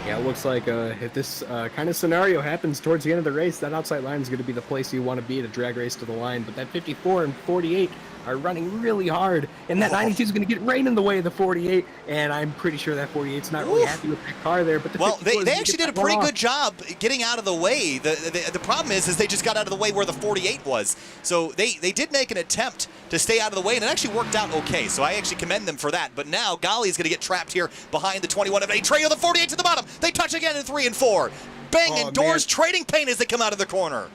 Yeah, it looks like if this kind of scenario happens towards the end of the race, that outside line is going to be the place you want to be to drag race to the line. But that 54 and 48 are running really hard, and that 92 is going to get right in the way of the 48, and I'm pretty sure that 48's not really happy with that car there. But the they actually did a pretty good job getting out of the way. The problem is they just got out of the way where the 48 was. So they did make an attempt to stay out of the way, and it actually worked out okay. So I actually commend them for that. But now Golly's going to get trapped here behind the 21 of a Trejo, the 48 to the bottom. They touch again in 3 and 4. Banging doors, trading paint as they come out of the corner.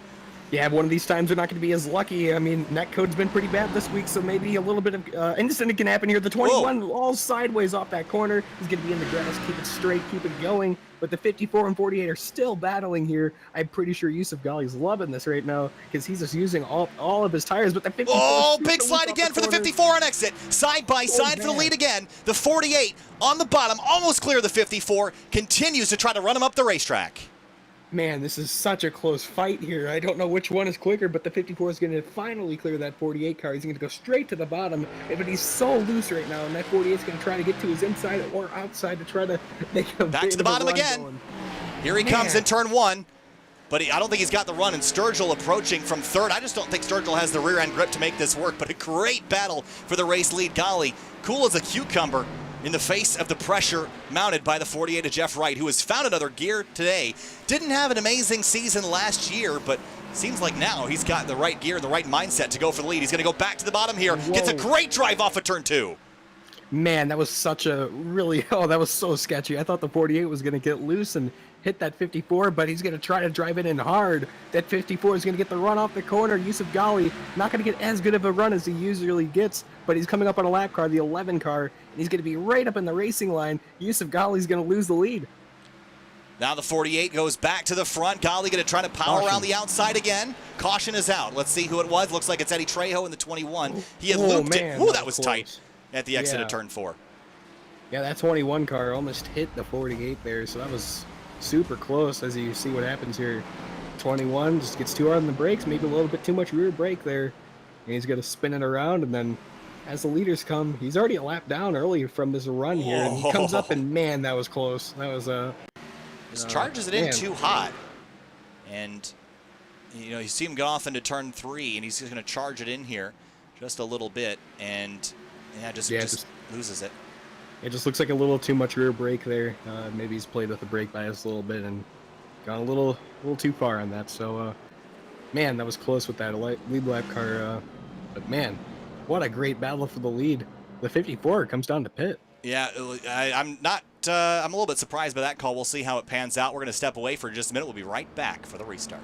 Yeah, one of these times they're not going to be as lucky. I mean, netcode's been pretty bad this week, so maybe a little bit of incident can happen here. The 21 all sideways off that corner. He's going to be in the grass. Keep it straight, keep it going. But the 54 and 48 are still battling here. I'm pretty sure Yusuf Ghali's loving this right now because he's just using all of his tires. But the 54... Oh, big slide again for the 54 on exit. Side by side for the lead again. The 48 on the bottom, almost clear the 54. Continues to try to run him up the racetrack. Man, this is such a close fight here. I don't know which one is quicker, but the 54 is going to finally clear that 48 car. He's going to go straight to the bottom, but he's so loose right now, and that 48 is going to try to get to his inside or outside to try to make a back to the bottom again. Going. Here he comes in turn 1, but I don't think he's got the run, and Sturgill approaching from third. I just don't think Sturgill has the rear end grip to make this work, but a great battle for the race lead. Golly, cool as a cucumber in the face of the pressure mounted by the 48 of Jeff Wright, who has found another gear today. Didn't have an amazing season last year, but seems like now he's got the right gear and the right mindset to go for the lead. He's going to go back to the bottom here. Whoa. Gets a great drive off of turn 2. Man, that was such a really, that was so sketchy. I thought the 48 was going to get loose and hit that 54, but he's going to try to drive it in hard. That 54 is going to get the run off the corner. Yusuf Ghali not going to get as good of a run as he usually gets, but he's coming up on a lap car, the 11 car, and he's going to be right up in the racing line. Yusuf Ghali's going to lose the lead. Now the 48 goes back to the front. Ghali going to try to power around the outside again. Caution is out. Let's see who it was. Looks like it's Eddie Trejo in the 21. He had looped it. Ooh, that was tight at the exit of turn 4. Yeah, that 21 car almost hit the 48 there, so that was super close as you see what happens here. 21 just gets too hard on the brakes, maybe a little bit too much rear brake there, and he's going to spin it around, and then as the leaders come, he's already a lap down early from this run here, and he comes up, and man, that was close. That was just charges it in too hot, and you see him go off into turn 3, and he's just going to charge it in here just a little bit, and just loses it. It just looks like a little too much rear brake there. Maybe he's played with the brake bias a little bit and gone a little too far on that. So, man, that was close with that lead lap car. But man, what a great battle for the lead. The 54 comes down to pit. Yeah, I'm not. I'm a little bit surprised by that call. We'll see how it pans out. We're going to step away for just a minute. We'll be right back for the restart.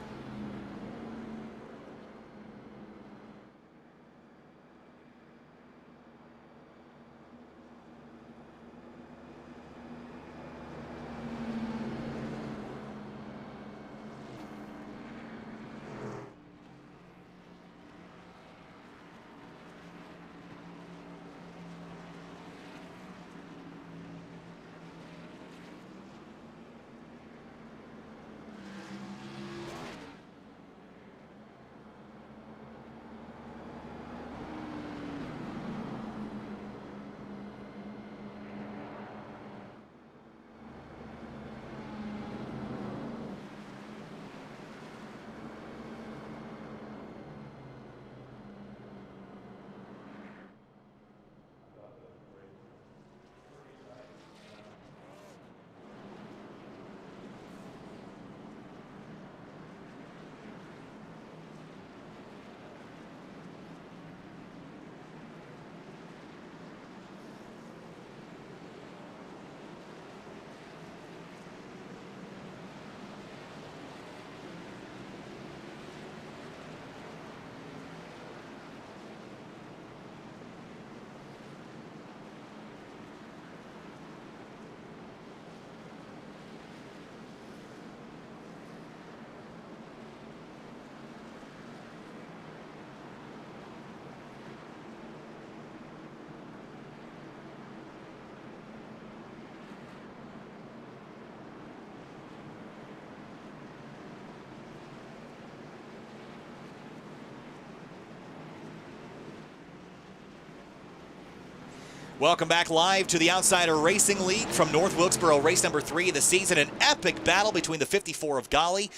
Welcome back live to the Outsider Racing League from North Wilkesboro, race number 3 of the season. An epic battle between the 54 of Golly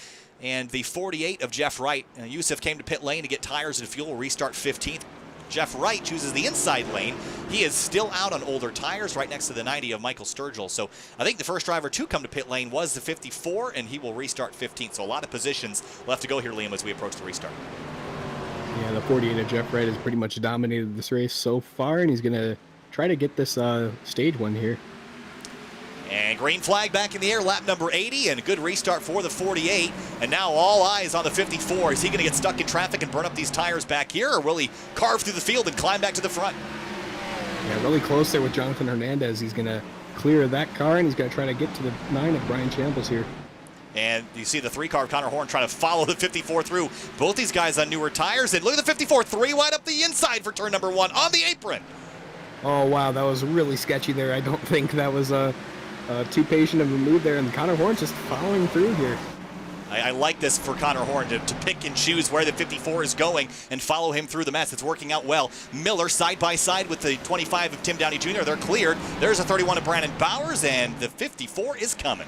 and the 48 of Jeff Wright. Yusuf came to pit lane to get tires and fuel, restart 15th. Jeff Wright chooses the inside lane. He is still out on older tires right next to the 90 of Michael Sturgill. So I think the first driver to come to pit lane was the 54, and he will restart 15th. So a lot of positions left to go here, Liam, as we approach the restart. Yeah, the 48 of Jeff Wright has pretty much dominated this race so far, and he's going to try to get this stage one here. And green flag back in the air, lap number 80, and a good restart for the 48. And now all eyes on the 54. Is he going to get stuck in traffic and burn up these tires back here, or will he carve through the field and climb back to the front? Yeah, really close there with Jonathan Hernandez. He's going to clear that car, and he's going to try to get to the 9 of Brian Shambles here. And you see the 3-car of Connor Horn trying to follow the 54 through. Both these guys on newer tires. And look at the 54, 3 wide up the inside for turn number 1 on the apron. Oh, wow, that was really sketchy there. I don't think that was too patient of a move there, and Connor Horn's just following through here. I like this for Connor Horn to pick and choose where the 54 is going and follow him through the mess. It's working out well. Miller side by side with the 25 of Tim Downey Jr. They're cleared. There's a 31 of Brandon Bowers, and the 54 is coming.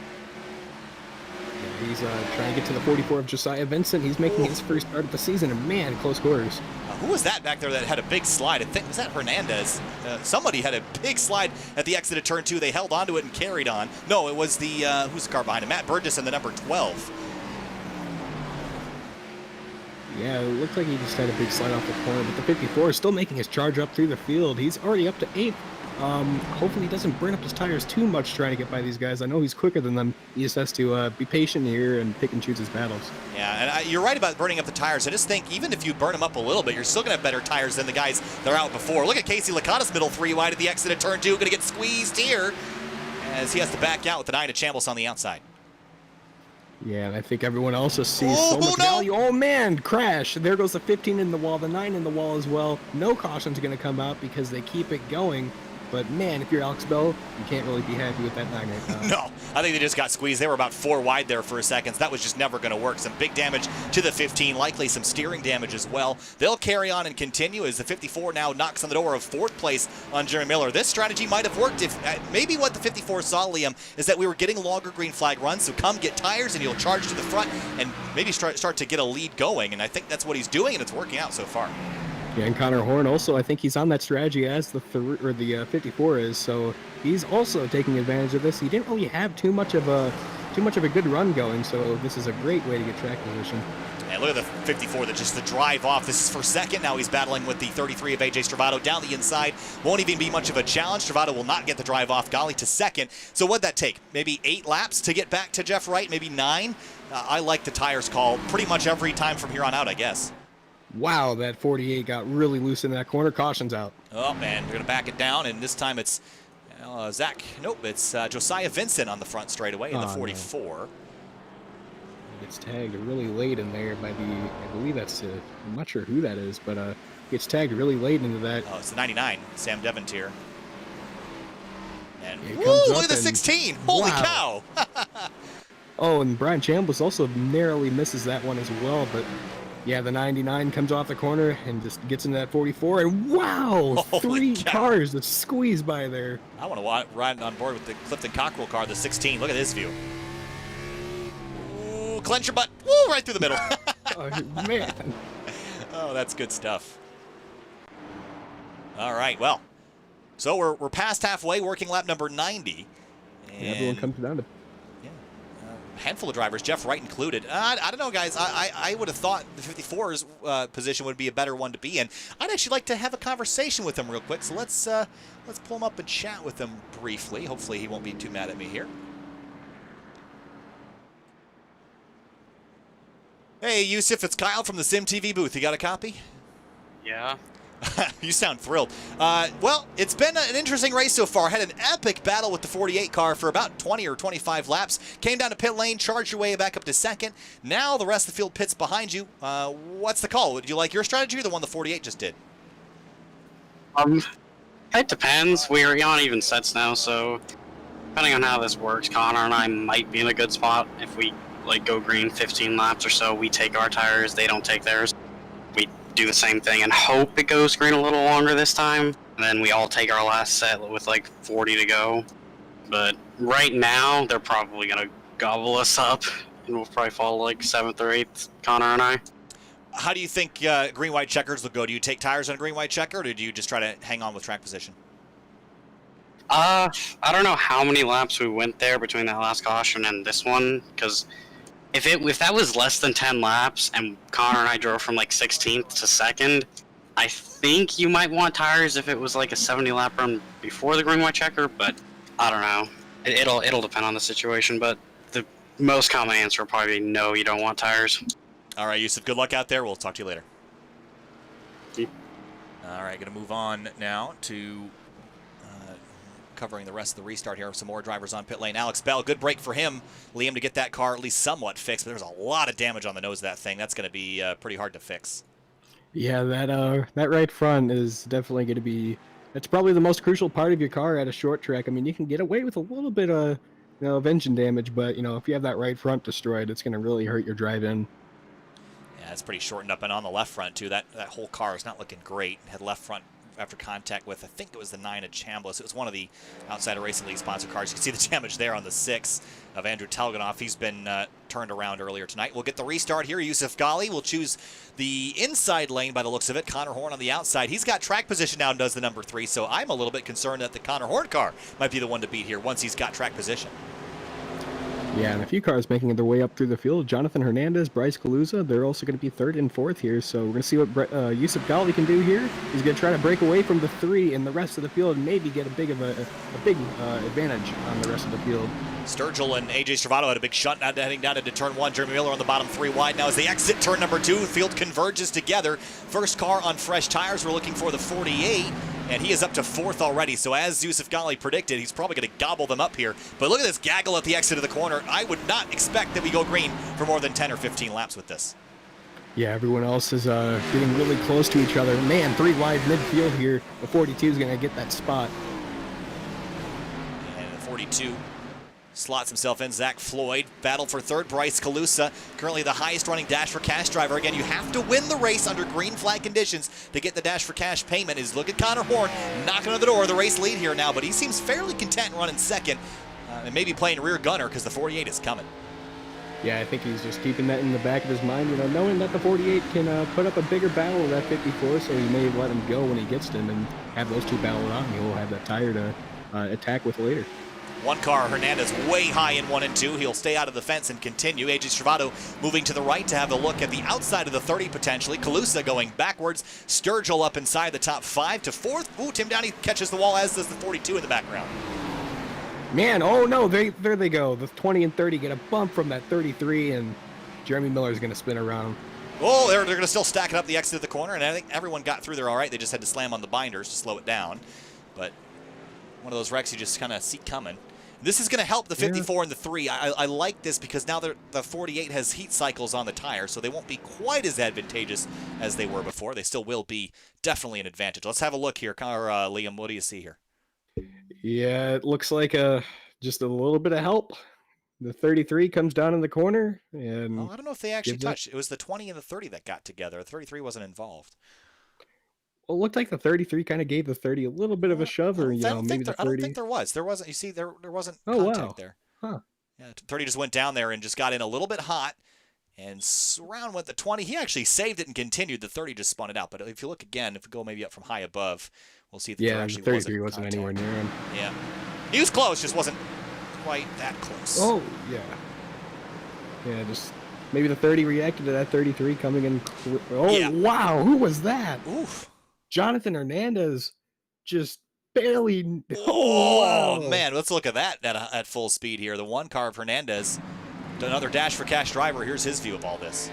He's trying to get to the 44 of Josiah Vincent. He's making his first start of the season, and man, close quarters. Who was that back there that had a big slide? I think, was that Hernandez? Somebody had a big slide at the exit of turn 2. They held onto it and carried on. No, it was the, who's the car behind him? Matt Burgess and the number 12. Yeah, it looked like he just had a big slide off the corner, but the 54 is still making his charge up through the field. He's already up to 8th. Hopefully he doesn't burn up his tires too much trying to get by these guys. I know he's quicker than them. He just has to be patient here and pick and choose his battles. Yeah, and you're right about burning up the tires. I just think even if you burn them up a little bit, you're still going to have better tires than the guys that are out before. Look at Casey Licata's middle 3 wide at the exit of turn 2. Going to get squeezed here as he has to back out with the 9 of Chambliss on the outside. Yeah, and I think everyone else just sees so much value. Oh, man, crash. There goes the 15 in the wall, the 9 in the wall as well. No caution's going to come out because they keep it going. But, man, if you're Alex Bell, you can't really be happy with that 9 right now. No, I think they just got squeezed. They were about 4 wide there for a second. That was just never going to work. Some big damage to the 15, likely some steering damage as well. They'll carry on and continue as the 54 now knocks on the door of 4th place on Jeremy Miller. This strategy might have worked if maybe what the 54 saw, Liam, is that we were getting longer green flag runs, so come get tires and you'll charge to the front and maybe start to get a lead going. And I think that's what he's doing, and it's working out so far. Yeah, and Connor Horn also, I think he's on that strategy as the 54 is, so he's also taking advantage of this. He didn't really have too much of a good run going, so this is a great way to get track position. And look at the 54, just the drive off. This is for second. Now he's battling with the 33 of AJ Stravato down the inside. Won't even be much of a challenge. Stravato will not get the drive off. Golly to second. So what'd that take? Maybe 8 laps to get back to Jeff Wright? Maybe 9? I like the tires call pretty much every time from here on out, I guess. Wow, that 48 got really loose in that corner. Caution's out. Oh, man, they're going to back it down, and this time it's it's Josiah Vincent on the front straightaway in the 44. No. Gets tagged really late in there by I believe that's, I'm not sure who that is, but gets tagged really late into that. Oh, it's the 99, Sam Devontier. And yeah, woo, look at the 16. Holy cow. Oh, and Brian Chambliss also narrowly misses that one as well, but yeah, the 99 comes off the corner and just gets into that 44, and wow, Holy 3 cars that squeeze by there. I want to ride on board with the Clifton Cockrell car, the 16. Look at this view. Ooh, clench your butt. Woo, right through the middle. Oh, man. Oh, that's good stuff. All right, well, so we're past halfway, working lap number 90. And yeah, everyone comes down to handful of drivers, Jeff Wright included. I don't know, guys. I would have thought the 54's position would be a better one to be in. I'd actually like to have a conversation with him real quick. So let's pull him up and chat with him briefly. Hopefully he won't be too mad at me here. Hey, Yusuf, it's Kyle from the Sim TV booth. You got a copy? Yeah. You sound thrilled. Well, it's been an interesting race so far. Had an epic battle with the 48 car for about 20 or 25 laps. Came down to pit lane, charged your way back up to second. Now the rest of the field pits behind you. What's the call? Would you like your strategy or the one the 48 just did? It depends. We're on even sets now, so depending on how this works, Connor and I might be in a good spot. If we go green 15 laps or so, we take our tires, they don't take theirs. We do the same thing and hope it goes green a little longer this time. and then we all take our last set with like 40 to go. But right now, they're probably going to gobble us up, and we'll probably fall like 7th or 8th, Connor and I. How do you think green-white checkers will go? Do you take tires on a green-white checker, or do you just try to hang on with track position? I don't know how many laps we went there between that last caution and this one, because if that was less than 10 laps and Connor and I drove from like 16th to 2nd, I think you might want tires if it was like a 70-lap run before the green-white checker, but I don't know. It'll depend on the situation, but the most common answer will probably be no, you don't want tires. All right, Yusuf, good luck out there. We'll talk to you later. Yep. All right, going to move on now to covering the rest of the restart here. Some more drivers on pit lane. Alex Bell, good break for him, Liam, to get that car at least somewhat fixed. But there's a lot of damage on the nose of that thing. That's going to be pretty hard to fix. Yeah, that right front is definitely going to be. It's probably the most crucial part of your car at a short track. I mean, you can get away with a little bit of, of engine damage, but if you have that right front destroyed, it's going to really hurt your drive-in. Yeah, it's pretty shortened up and on the left front too. That whole car is not looking great. Had left front after contact with, I think it was the 9 of Chambliss. It was one of the Outsider Racing League sponsored cars. You can see the damage there on the 6 of Andrew Telganoff. He's been turned around earlier tonight. We'll get the restart here. Yusuf Ghali will choose the inside lane by the looks of it. Connor Horn on the outside. He's got track position now and does the number 3, so I'm a little bit concerned that the Connor Horn car might be the one to beat here once he's got track position. Yeah, and a few cars making their way up through the field. Jonathan Hernandez, Bryce Calusa, they're also going to be 3rd and 4th here. So we're going to see what Yusuf Ghali can do here. He's going to try to break away from the 3 and the rest of the field and maybe get a big advantage on the rest of the field. Sturgill and AJ Stravato had a big shunt heading down into turn 1. Jeremy Miller on the bottom 3 wide. Now as they exit turn number 2, field converges together. First car on fresh tires. We're looking for the 48. And he is up to 4th already, so as Yusuf Ghali predicted, he's probably going to gobble them up here. But look at this gaggle at the exit of the corner. I would not expect that we go green for more than 10 or 15 laps with this. Yeah, everyone else is getting really close to each other. Man, 3 wide midfield here. The 42 is going to get that spot. And the 42 slots himself in. Zach Floyd, battle for 3rd. Bryce Calusa, currently the highest running Dash for Cash driver. Again, you have to win the race under green flag conditions to get the Dash for Cash payment. Is look at Connor Horn knocking on the door of the race lead here now, but he seems fairly content running 2nd and maybe playing rear gunner because the 48 is coming. Yeah, I think he's just keeping that in the back of his mind, knowing that the 48 can put up a bigger battle with that 54, so he may let him go when he gets to him and have those 2 battle out, and he'll have that tire to attack with later. One car, Hernandez, way high in 1 and 2. He'll stay out of the fence and continue. AJ Stravato moving to the right to have a look at the outside of the 30 potentially. Calusa going backwards. Sturgill up inside the top 5 to 4th. Ooh, Tim Downey catches the wall, as does the 42 in the background. Man, oh no, there they go. The 20 and 30 get a bump from that 33, and Jeremy Miller is going to spin around. Oh, they're going to still stack it up the exit of the corner, and I think everyone got through there all right. They just had to slam on the binders to slow it down. But one of those wrecks you just kind of see coming. This is going to help the 54 and the 3. I like this because now the 48 has heat cycles on the tire, so they won't be quite as advantageous as they were before. They still will be definitely an advantage. Let's have a look here. Liam, what do you see here? Yeah, it looks like just a little bit of help. The 33 comes down in the corner, and I don't know if they actually touched. It was the 20 and the 30 that got together. The 33 wasn't involved. Well, it looked like the 33 kind of gave the 30 a little bit of a shove, or maybe the 30. I don't think there was. There wasn't. You see, there wasn't contact there. Huh. Yeah, 30 just went down there and just got in a little bit hot, and around went the 20. He actually saved it and continued. The 30 just spun it out. But if you look again, if we go maybe up from high above, we'll see that there actually the 33 wasn't anywhere near him. Yeah, he was close, just wasn't quite that close. Oh yeah. Yeah, just maybe the 30 reacted to that 33 coming in. Wow, who was that? Oof. Jonathan Hernandez just barely. Oh, wow. Man, let's look at that at full speed here. The 1 car of Hernandez, another Dash for Cash driver. Here's his view of all this.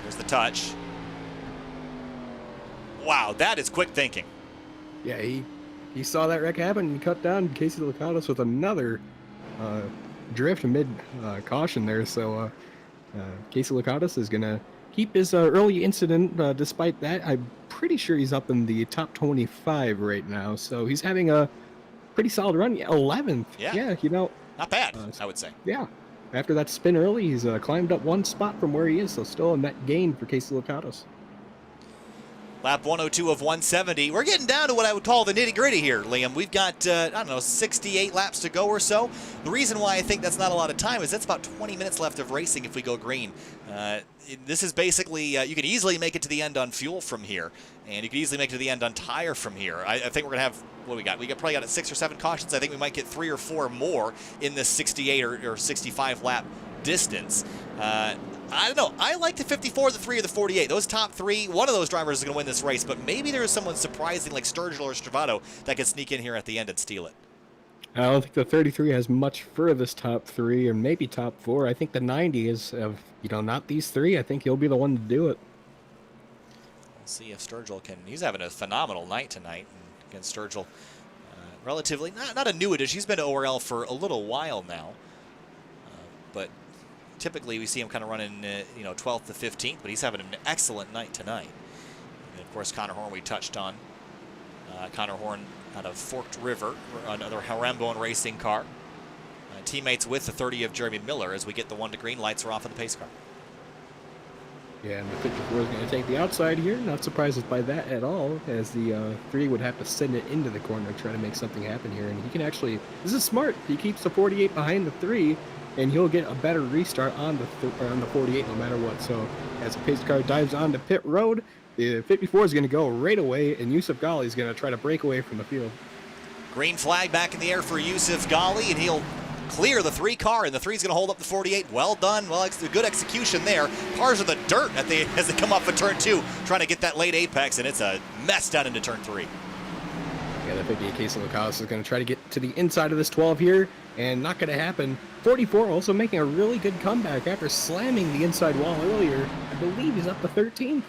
There's the touch. Wow, that is quick thinking. Yeah, he saw that wreck happen and cut down Casey Lakatos with another drift mid caution there. So Casey Lakatos is going to keep his early incident. Despite that, I'm pretty sure he's up in the top 25 right now. So he's having a pretty solid run. 11th. Yeah. Yeah, not bad, I would say. Yeah. After that spin early, he's climbed up one spot from where he is, so still a net gain for Casey Locatos. Lap 102 of 170. We're getting down to what I would call the nitty-gritty here, Liam. We've got, I don't know, 68 laps to go or so. The reason why I think that's not a lot of time is that's about 20 minutes left of racing if we go green. This is basically, you could easily make it to the end on fuel from here, and you could easily make it to the end on tire from here. I think we're going to have, what we got? Probably got 6 or 7 cautions. I think we might get 3 or 4 more in this 68 or 65 lap distance. I don't know. I like the 54, the 3, or the 48. Those top 3, one of those drivers is going to win this race, but maybe there is someone surprising like Sturgill or Stravato that could sneak in here at the end and steal it. I don't think the 33 has much for this top 3 or maybe top 4. I think the 90 is, not these 3. I think he'll be the one to do it. We'll see if Sturgill can. He's having a phenomenal night tonight. And again, Sturgill, relatively, not a new addition. He's been to ORL for a little while now, but typically we see him kind of running, 12th to 15th, but he's having an excellent night tonight. And of course, Connor Horn we touched on. Connor Horn out of Forked River, another Harambone racing car. Teammates with the 30 of Jeremy Miller as we get the 1 to green. Lights are off on the pace car. Yeah, and the 54 is going to take the outside here. Not surprised by that at all, as the 3 would have to send it into the corner to try to make something happen here. And he can actually, this is smart. He keeps the 48 behind the 3, and he'll get a better restart on the 48 no matter what. So as the pace car dives onto pit road, the 54 is going to go right away, and Yusuf Ghali is going to try to break away from the field. Green flag back in the air for Yusuf Ghali, and he'll clear the 3 car, and the 3 is going to hold up the 48. Well done. Well, it's a good execution there. Cars are the dirt as they come off of turn 2, trying to get that late apex, and it's a mess down into turn 3. Yeah, the 58 Casey Locatos is going to try to get to the inside of this 12 here, and not going to happen. 44 also making a really good comeback after slamming the inside wall earlier. I believe he's up to 13.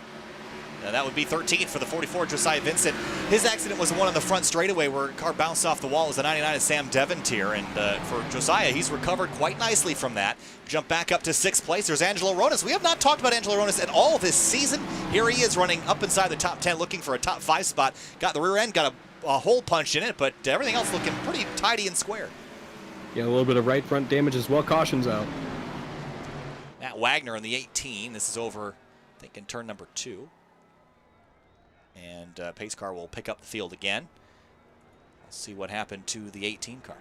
Now that would be 13th for the 44, Josiah Vincent. His accident was the one on the front straightaway where a car bounced off the wall. It was the 99 of Sam Devontier, and for Josiah, he's recovered quite nicely from that. Jump back up to 6th place. There's Angelo Ronas. We have not talked about Angelo Ronas at all this season. Here he is running up inside the top 10, looking for a top 5 spot. Got the rear end, got a hole punched in it, but everything else looking pretty tidy and square. Yeah, a little bit of right front damage as well. Caution's out. Matt Wagner in the 18. This is over, I think, in turn number 2. And pace car will pick up the field again. Let's see what happened to the 18 car.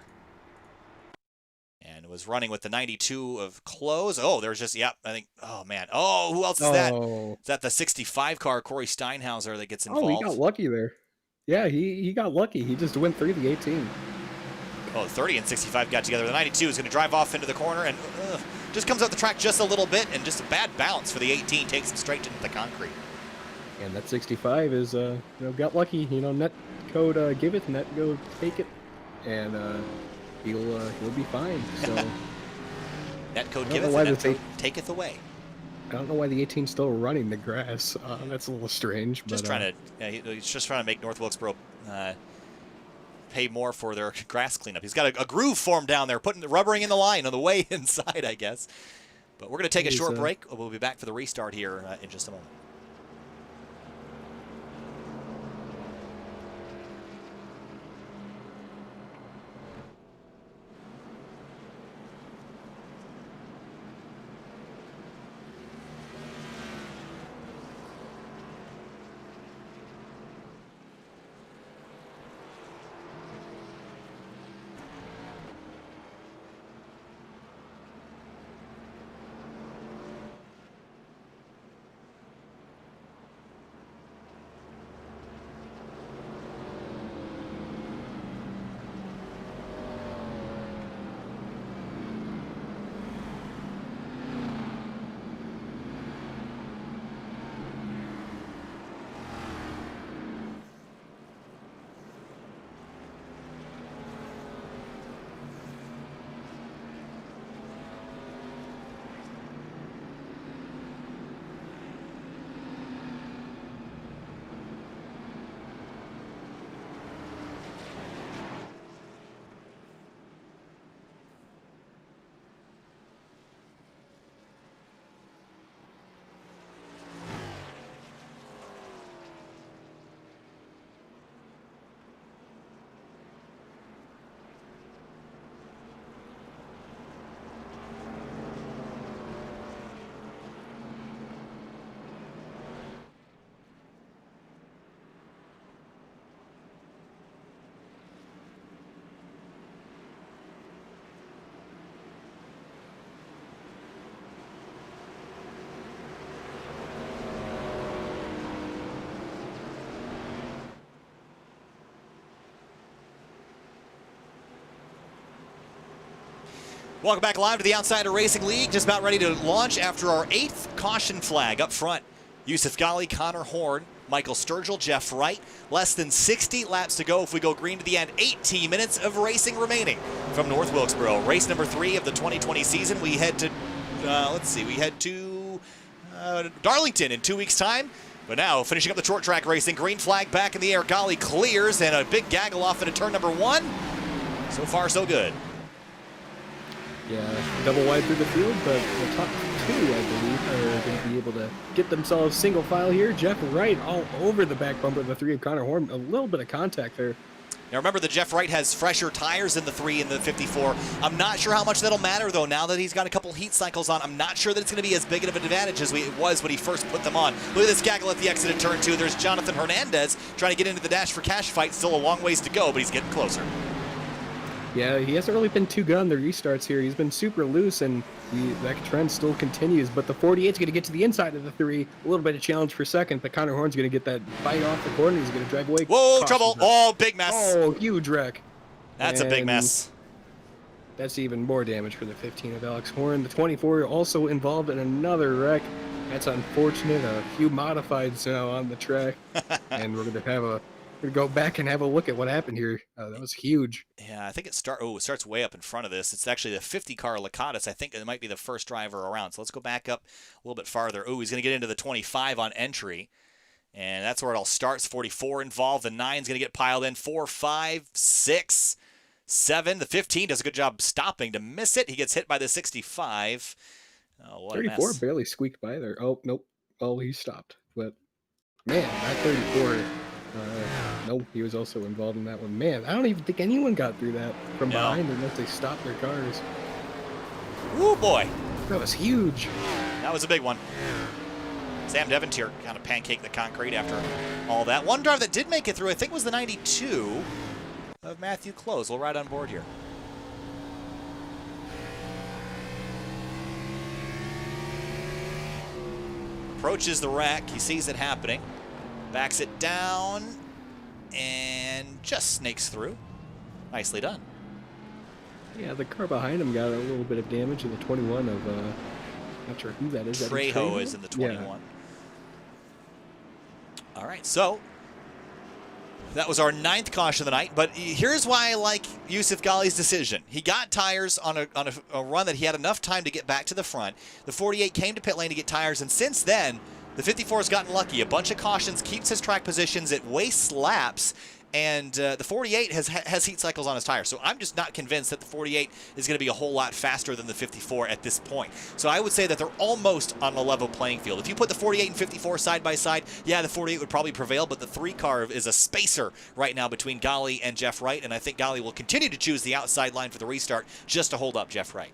And it was running with the 92 of close. Oh, there's just, yep, I think, oh, man. Oh, who else is that? Is that the 65 car, Corey Steinhauser, that gets involved? Oh, he got lucky there. Yeah, he got lucky. He just went through the 18. Oh, 30 and 65 got together. The 92 is going to drive off into the corner and just comes up the track just a little bit, and just a bad bounce for the 18. Takes him straight into the concrete. And that 65 is, got lucky. Net code giveth, net go take it, and he'll be fine. So net code giveth, net code taketh away. I don't know why the 18's still running the grass. That's a little strange. Just trying to, he's just trying to make North Wilkesboro pay more for their grass cleanup. He's got a groove formed down there, putting the rubbering in the line on the way inside, I guess. But we're going to take a short break. We'll be back for the restart here in just a moment. Welcome back live to the Outsider Racing League. Just about ready to launch after our 8th caution flag up front. Yusuf Ghali, Connor Horn, Michael Sturgill, Jeff Wright. Less than 60 laps to go if we go green to the end. 18 minutes of racing remaining from North Wilkesboro. Race number 3 of the 2020 season. We head to, we head to Darlington in 2 weeks' time. But now, finishing up the short track racing, green flag back in the air. Ghali clears, and a big gaggle off into turn number 1. So far, so good. Yeah, double wide through the field, but the top 2, I believe, are going to be able to get themselves single file here. Jeff Wright all over the back bumper of the 3 of Connor Horn. A little bit of contact there. Now remember that Jeff Wright has fresher tires in the 3 and the 54. I'm not sure how much that'll matter, though, now that he's got a couple heat cycles on. I'm not sure that it's going to be as big of an advantage as it was when he first put them on. Look at this gaggle at the exit of turn 2. There's Jonathan Hernandez trying to get into the dash for cash fight. Still a long ways to go, but he's getting closer. Yeah, he hasn't really been too good on the restarts here. He's been super loose, and that trend still continues. But the 48's going to get to the inside of the 3. A little bit of challenge for second, but Connor Horn's going to get that bite off the corner. He's going to drive away. Whoa, trouble. Oh, big mess. Oh, huge wreck. That's a big mess. That's even more damage for the 15 of Alex Horn. The 24 also involved in another wreck. That's unfortunate. A few modifieds now on the track. And we're going to go back and have a look at what happened here. That was huge. Yeah, I think it starts way up in front of this. It's actually the 50 car Lacatus. I think it might be the first driver around. So let's go back up a little bit farther. Oh, he's going to get into the 25 on entry. And that's where it all starts. 44 involved. The 9's going to get piled in. 4, 5, 6, 7. The 15 does a good job stopping to miss it. He gets hit by the 65. Oh, what 34 a mess. barely squeaked by there. Oh, nope. Oh, he stopped. But, man, that 34... no, he was also involved in that one. Man, I don't even think anyone got through that from behind unless they stopped their cars. Woo, boy. That was huge. That was a big one. Sam Devontier kind of pancaked the concrete after all that. One driver that did make it through, I think, was the 92 of Matthew Close. We'll ride on board here. Approaches the wreck. He sees it happening. Backs it down and just snakes through. Nicely done. Yeah, the car behind him got a little bit of damage in the 21 of, not sure who that is. Trejo is in the 21. Yeah. All right, so that was our 9th caution of the night, but here's why I like Yusuf Ghali's decision. He got tires on a run that he had enough time to get back to the front. The 48 came to pit lane to get tires, and since then, the 54 has gotten lucky. A bunch of cautions, keeps his track positions, it wastes laps, and the 48 has heat cycles on his tires. So I'm just not convinced that the 48 is going to be a whole lot faster than the 54 at this point. So I would say that they're almost on a level playing field. If you put the 48 and 54 side by side, yeah, the 48 would probably prevail, but the 3 car is a spacer right now between Ghali and Jeff Wright, and I think Ghali will continue to choose the outside line for the restart just to hold up Jeff Wright.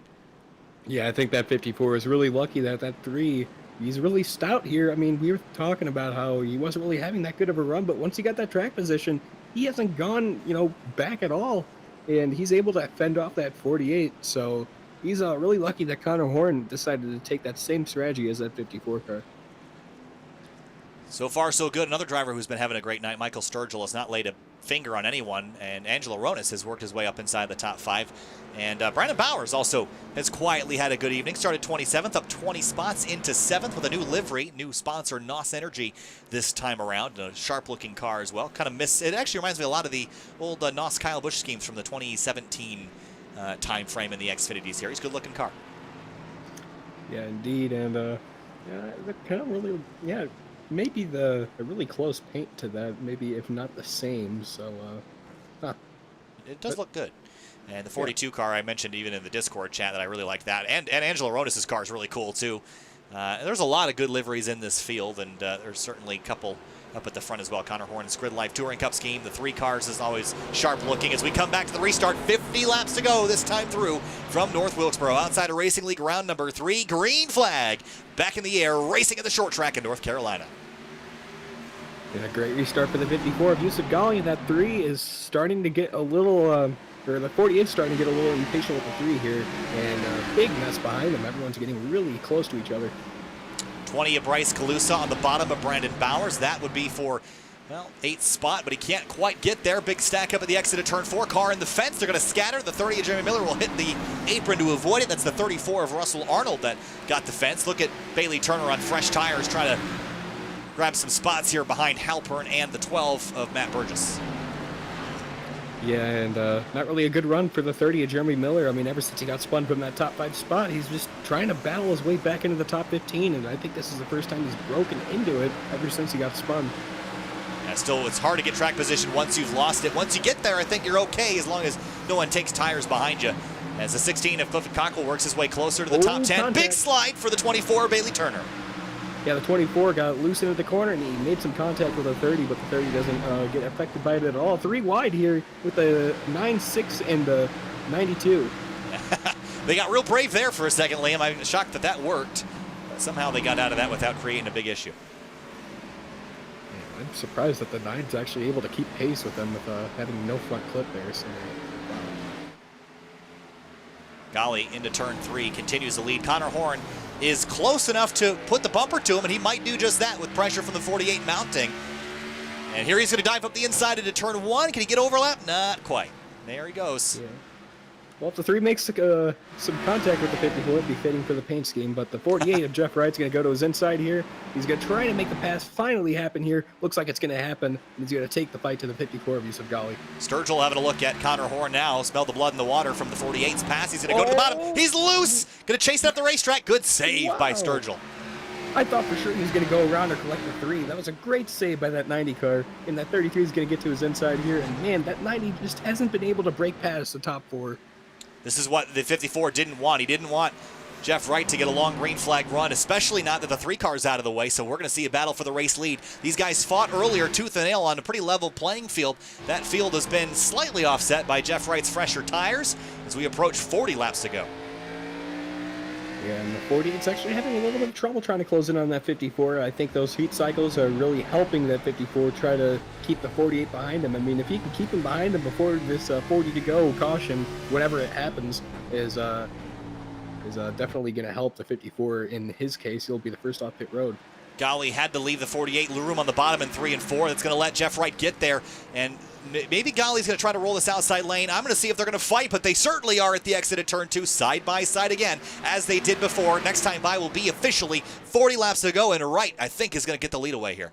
Yeah, I think that 54 is really lucky that 3... He's really stout here. I mean, we were talking about how he wasn't really having that good of a run, but once he got that track position, he hasn't gone, back at all. And he's able to fend off that 48. So he's really lucky that Connor Horn decided to take that same strategy as that 54 car. So far, so good. Another driver who's been having a great night, Michael Sturgill, has not laid a finger on anyone, and Angelo Ronis has worked his way up inside the top 5. And Brandon Bowers also has quietly had a good evening. Started 27th, up 20 spots into 7th with a new livery, new sponsor, NOS Energy this time around. A sharp-looking car as well. Kind of it actually reminds me a lot of the old NOS Kyle Busch schemes from the 2017 time frame in the Xfinity series. Good-looking car. Yeah, indeed. And they're kind of really, maybe a really close paint to that, maybe if not the same. So, It does look good. And the 42 car, I mentioned even in the Discord chat that I really like that. And Angelo Ronis' car is really cool, too. There's a lot of good liveries in this field, and there's certainly a couple up at the front as well. Connor Horn's Grid Life Touring Cup scheme. The 3 cars is always sharp looking as we come back to the restart. 50 laps to go this time through from North Wilkesboro. Outsider Racing League round number 3. Green flag back in the air, racing at the short track in North Carolina. And a great restart for the 54 of Yusuf Ghali. That 3 is starting to get a little, or the 48 is starting to get a little impatient with the 3 here. And big mess behind them. Everyone's getting really close to each other. 20 of Bryce Calusa on the bottom of Brandon Bowers. That would be for Well, 8th spot, but he can't quite get there. Big stack up at the exit of turn 4. Car in the fence. They're going to scatter. The 30 of Jeremy Miller will hit the apron to avoid it. That's the 34 of Russell Arnold that got the fence. Look at Bailey Turner on fresh tires trying to grab some spots here behind Halpern and the 12 of Matt Burgess. Yeah, and not really a good run for the 30 of Jeremy Miller. I mean, ever since he got spun from that top 5 spot, he's just trying to battle his way back into the top 15, and I think this is the first time he's broken into it ever since he got spun. Yeah, still, it's hard to get track position once you've lost it. Once you get there, I think you're okay as long as no one takes tires behind you. As the 16 of Clifford Cockle works his way closer to the top 10. Contact. Big slide for the 24, Bailey Turner. Yeah, the 24 got loose into the corner, and he made some contact with a 30, but the 30 doesn't get affected by it at all. 3 wide here with the 9.6 and the 92. They got real brave there for a second, Liam. I'm shocked that that worked. But somehow they got out of that without creating a big issue. Yeah, I'm surprised that the 9's actually able to keep pace with them with having no front clip there. So. Golly into turn 3, continues the lead. Connor Horn is close enough to put the bumper to him, and he might do just that with pressure from the 48 mounting. And here he's going to dive up the inside into turn 1. Can he get overlap? Not quite. There he goes. Yeah. Well, if the 3 makes some contact with the 54, it'd be fitting for the paint scheme. But the 48 of Jeff Wright's going to go to his inside here. He's going to try to make the pass finally happen here. Looks like it's going to happen. And he's going to take the fight to the 54 of Yusuf Ghali. Sturgill having a look at Connor Horn now. Smell the blood in the water from the 48's pass. He's going to go to the bottom. He's loose. Going to chase it up the racetrack. Good save by Sturgill. I thought for sure he was going to go around or collect the 3. That was a great save by that 90 car. And that 33 is going to get to his inside here. And man, that 90 just hasn't been able to break past the top 4. This is what the 54 didn't want. He didn't want Jeff Wright to get a long green flag run, especially not that the 3 car's out of the way, so we're going to see a battle for the race lead. These guys fought earlier tooth and nail on a pretty level playing field. That field has been slightly offset by Jeff Wright's fresher tires as we approach 40 laps to go. Yeah, and the 48's actually having a little bit of trouble trying to close in on that 54. I think those heat cycles are really helping that 54 try to keep the 48 behind him. I mean, if he can keep him behind him before this 40 to go caution, whenever it happens, is definitely going to help the 54. In his case, he'll be the first off pit road. Golly had to leave the 48 room on the bottom in 3 and 4. That's going to let Jeff Wright get there. And maybe Golly's going to try to roll this outside lane. I'm going to see if they're going to fight, but they certainly are at the exit of turn 2, side by side again, as they did before. Next time by will be officially 40 laps to go, and Wright, I think, is going to get the lead away here.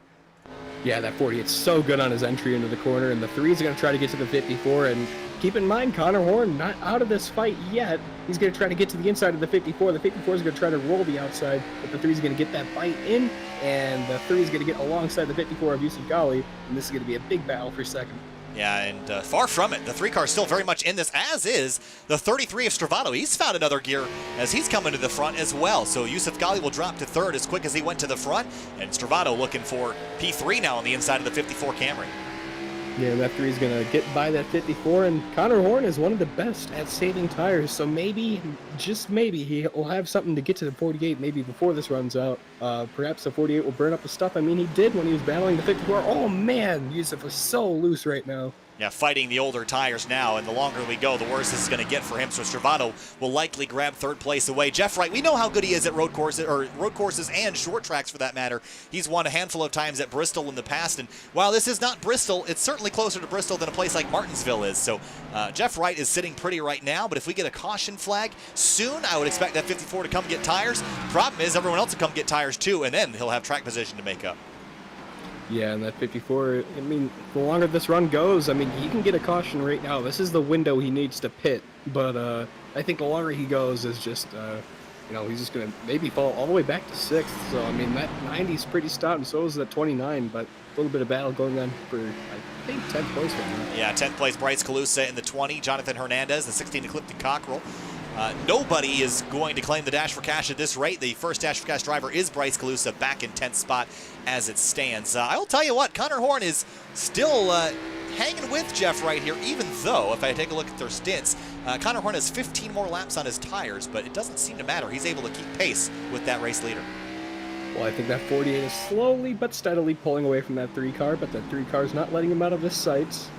Yeah, that 48's so good on his entry into the corner, and the 3's going to try to get to the 54. And keep in mind, Connor Horn not out of this fight yet. He's going to try to get to the inside of the 54. The 54 is going to try to roll the outside, but the 3's going to get that fight in, and the 3's going to get alongside the 54 of Yusuf Ghali, and this is going to be a big battle for second. Yeah, and far from it. The 3 car is still very much in this, as is the 33 of Stravato. He's found another gear as he's coming to the front as well. So Yusuf Ghali will drop to 3rd as quick as he went to the front, and Stravato looking for P3 now on the inside of the 54 Camry. Yeah, that 3 is going to get by that 54, and Connor Horn is one of the best at saving tires, so maybe, just maybe, he'll have something to get to the 48 maybe before this runs out. Perhaps the 48 will burn up the stuff. I mean, he did when he was battling the 54. Oh, man, Yusuf is so loose right now. Yeah, fighting the older tires now, and the longer we go, the worse this is going to get for him. So Stravato will likely grab 3rd place away. Jeff Wright, we know how good he is at road courses and short tracks for that matter. He's won a handful of times at Bristol in the past, and while this is not Bristol, it's certainly closer to Bristol than a place like Martinsville is. So Jeff Wright is sitting pretty right now, but if we get a caution flag soon, I would expect that 54 to come get tires. Problem is, everyone else will come get tires too, and then he'll have track position to make up. Yeah, and that 54, I mean, the longer this run goes, I mean, he can get a caution right now. This is the window he needs to pit, but I think the longer he goes is just, you know, he's just going to maybe fall all the way back to 6th. So, I mean, that 90 is pretty stout, and so is that 29, but a little bit of battle going on for, I think, 10th place right now. Yeah, 10th place, Bryce Calusa in the 20, Jonathan Hernandez, the 16 to Clifton Cockrell. Nobody is going to claim the Dash for Cash at this rate. The first Dash for Cash driver is Bryce Calusa, back in 10th spot as it stands. I'll tell you what, Connor Horn is still hanging with Jeff Wright here, even though, if I take a look at their stints, Connor Horn has 15 more laps on his tires, but it doesn't seem to matter. He's able to keep pace with that race leader. Well, I think that 48 is slowly but steadily pulling away from that 3 car, but that 3 car is not letting him out of his sights.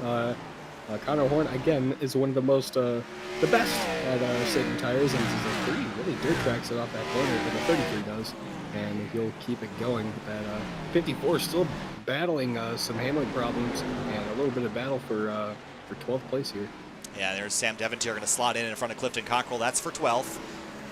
Connor Horn, again, is one of the most, the best at saving tires, and the 3 really dirt tracks it off that corner, but the 33 does, and he'll keep it going. That 54 is still battling some handling problems and a little bit of battle for 12th place here. Yeah, there's Sam Devontier going to slot in front of Clifton Cockrell. That's for 12th.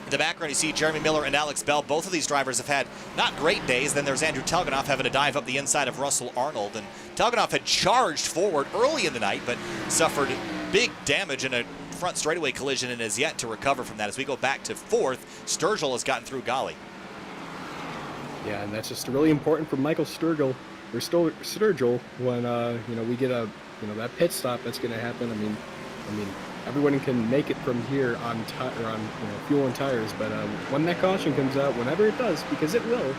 In the background, you see Jeremy Miller and Alex Bell. Both of these drivers have had not great days. Then there's Andrew Telganoff having to dive up the inside of Russell Arnold. And Telganoff had charged forward early in the night, but suffered big damage in a front straightaway collision and is yet to recover from that. As we go back to 4th, Sturgill has gotten through Gali. Yeah, and that's just really important for Michael Sturgill when we get a that pit stop that's going to happen. I mean, everyone can make it from here on fuel and tires, but when that caution comes out, whenever it does, because it will,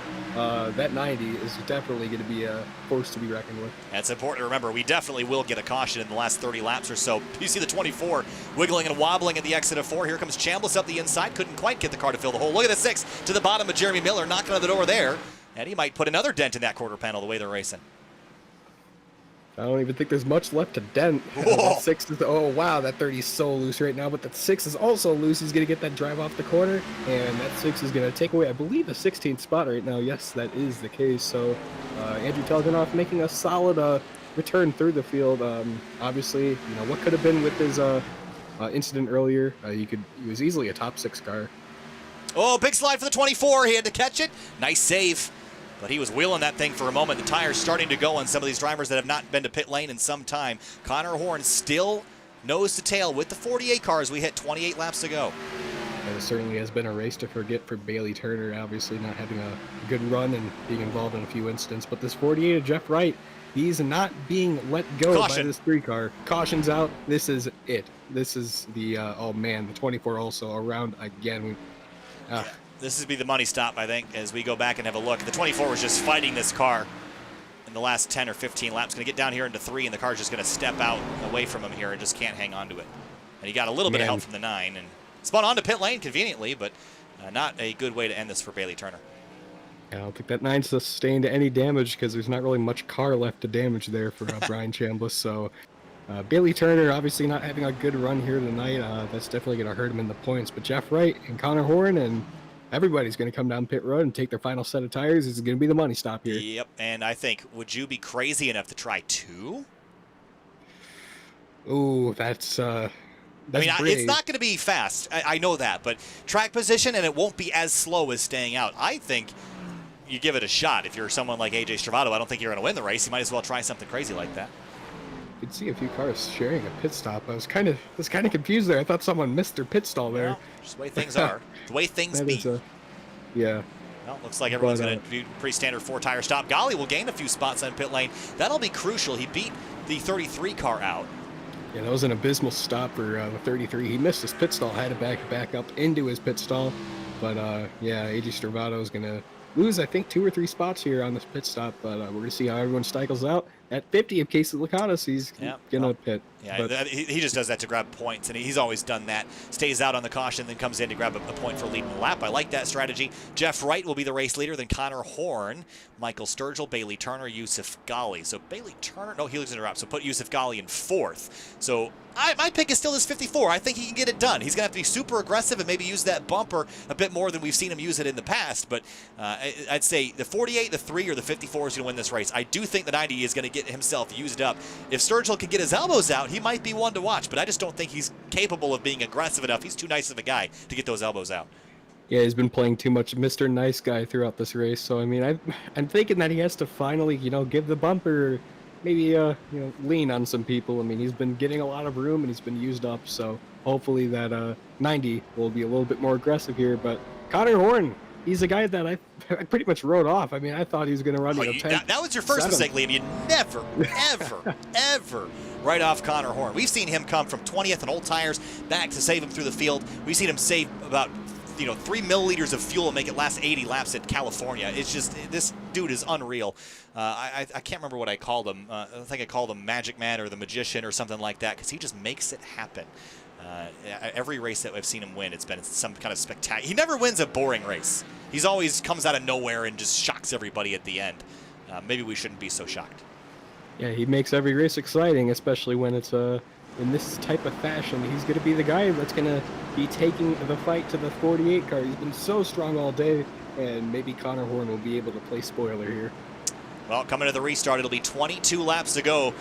that 90 is definitely going to be a force to be reckoned with. That's important to remember. We definitely will get a caution in the last 30 laps or so. You see the 24 wiggling and wobbling at the exit of 4. Here comes Chambliss up the inside. Couldn't quite get the car to fill the hole. Look at the 6 to the bottom of Jeremy Miller, knocking on the door there. And he might put another dent in that quarter panel the way they're racing. I don't even think there's much left to dent. That 6 is, oh wow, that 30 is so loose right now, but that 6 is also loose. He's going to get that drive off the corner, and that 6 is going to take away, I believe, the 16th spot right now. Yes, that is the case. So Andrew Telganoff making a solid return through the field. Obviously, what could have been with his incident earlier, he was easily a top 6 car. Oh, big slide for the 24. He had to catch it. Nice save. But he was wheeling that thing for a moment. The tires starting to go on some of these drivers that have not been to pit lane in some time. Connor Horn still nose to tail with the 48 cars. We hit 28 laps to go. And it certainly has been a race to forget for Bailey Turner, obviously not having a good run and being involved in a few incidents. But this 48 of Jeff Wright, he's not being let go by this 3 car. Caution's out. This is it. This is the, oh man, the 24 also around again. Yeah. This would be the money stop, I think, as we go back and have a look. The 24 was just fighting this car in the last 10 or 15 laps. Going to get down here into 3, and the car's just going to step out away from him here and just can't hang on to it. And he got a little bit of help from the 9 and spun onto pit lane conveniently, but not a good way to end this for Bailey Turner. I don't think that 9 sustained any damage because there's not really much car left to damage there for Brian Chambliss. So Bailey Turner obviously not having a good run here tonight. That's definitely going to hurt him in the points. But Jeff Wright and Connor Horn and everybody's going to come down pit road and take their final set of tires. This is going to be the money stop here. Yep, and I think, would you be crazy enough to try 2? Ooh, that's I mean, it's not going to be fast. I know that, but track position, and it won't be as slow as staying out. I think you give it a shot. If you're someone like AJ Stravato, I don't think you're going to win the race. You might as well try something crazy like that. You could see a few cars sharing a pit stop. I was kind of confused there. I thought someone missed their pit stall there. Well, just the way things are. The way things be. Yeah. Well, looks like everyone's going to do pretty standard 4-tire stop. Gali will gain a few spots on pit lane. That'll be crucial. He beat the 33 car out. Yeah, that was an abysmal stop for the 33. He missed his pit stall, had to back up into his pit stall. But yeah, AJ Stravato is going to lose, I think, 2 or 3 spots here on this pit stop. But we're going to see how everyone cycles out. At 50 of Casey Lacanas, he's going to pit. Yeah, he just does that to grab points, and he's always done that. Stays out on the caution, then comes in to grab a point for leading the lap. I like that strategy. Jeff Wright will be the race leader, then Connor Horn, Michael Sturgill, Bailey Turner, Yusuf Gali. So Bailey Turner, no, he loses in a wrap, so put Yusuf Gali in 4th. So my pick is still this 54. I think he can get it done. He's going to have to be super aggressive and maybe use that bumper a bit more than we've seen him use it in the past. But I'd say the 48, the 3, or the 54 is going to win this race. I do think the 90 is going to get himself used up. If Sturgill can get his elbows out, he might be one to watch, but I just don't think he's capable of being aggressive enough. He's too nice of a guy to get those elbows out. Yeah, he's been playing too much Mr. Nice Guy throughout this race. So, I mean, I'm thinking that he has to finally, give the bumper, maybe, lean on some people. I mean, he's been getting a lot of room and he's been used up. So hopefully that 90 will be a little bit more aggressive here. But Connor Horn, he's a guy that I pretty much wrote off. I mean, I thought he was going to run a 10. That was your first mistake, Liam. You never, ever, ever write off Connor Horn. We've seen him come from 20th on old tires back to save him through the field. We've seen him save about 3 milliliters of fuel and make it last 80 laps at California. It's just, this dude is unreal. I can't remember what I called him. I think I called him Magic Man or the Magician or something like that, because he just makes it happen. Every race that I've seen him win, it's been some kind of spectacular. He never wins a boring race. He's always comes out of nowhere and just shocks everybody at the end. Maybe we shouldn't be so shocked. Yeah, he makes every race exciting, especially when it's in this type of fashion. He's going to be the guy that's going to be taking the fight to the 48 car. He's been so strong all day, and maybe Connor Horn will be able to play spoiler here. Well, coming to the restart, it'll be 22 laps to go.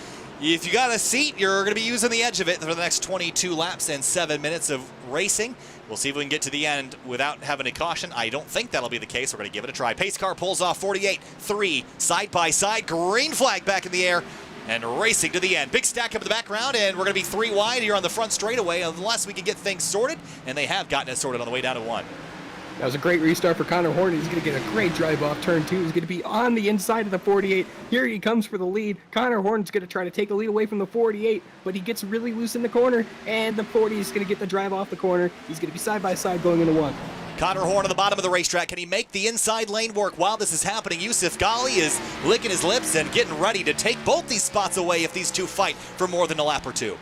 If you got a seat, you're going to be using the edge of it for the next 22 laps and 7 minutes of racing. We'll see if we can get to the end without having a caution. I don't think that'll be the case. We're going to give it a try. Pace car pulls off 48, 3, side by side. Green flag back in the air and racing to the end. Big stack up in the background, and we're going to be 3 wide here on the front straightaway unless we can get things sorted, and they have gotten it sorted on the way down to 1. That was a great restart for Connor Horn. He's going to get a great drive off turn 2. He's going to be on the inside of the 48. Here he comes for the lead. Connor Horn's going to try to take a lead away from the 48, but he gets really loose in the corner, and the 40 is going to get the drive off the corner. He's going to be side by side going into 1. Connor Horn on the bottom of the racetrack. Can he make the inside lane work while this is happening? Yusuf Ghali is licking his lips and getting ready to take both these spots away if these two fight for more than a lap or 2.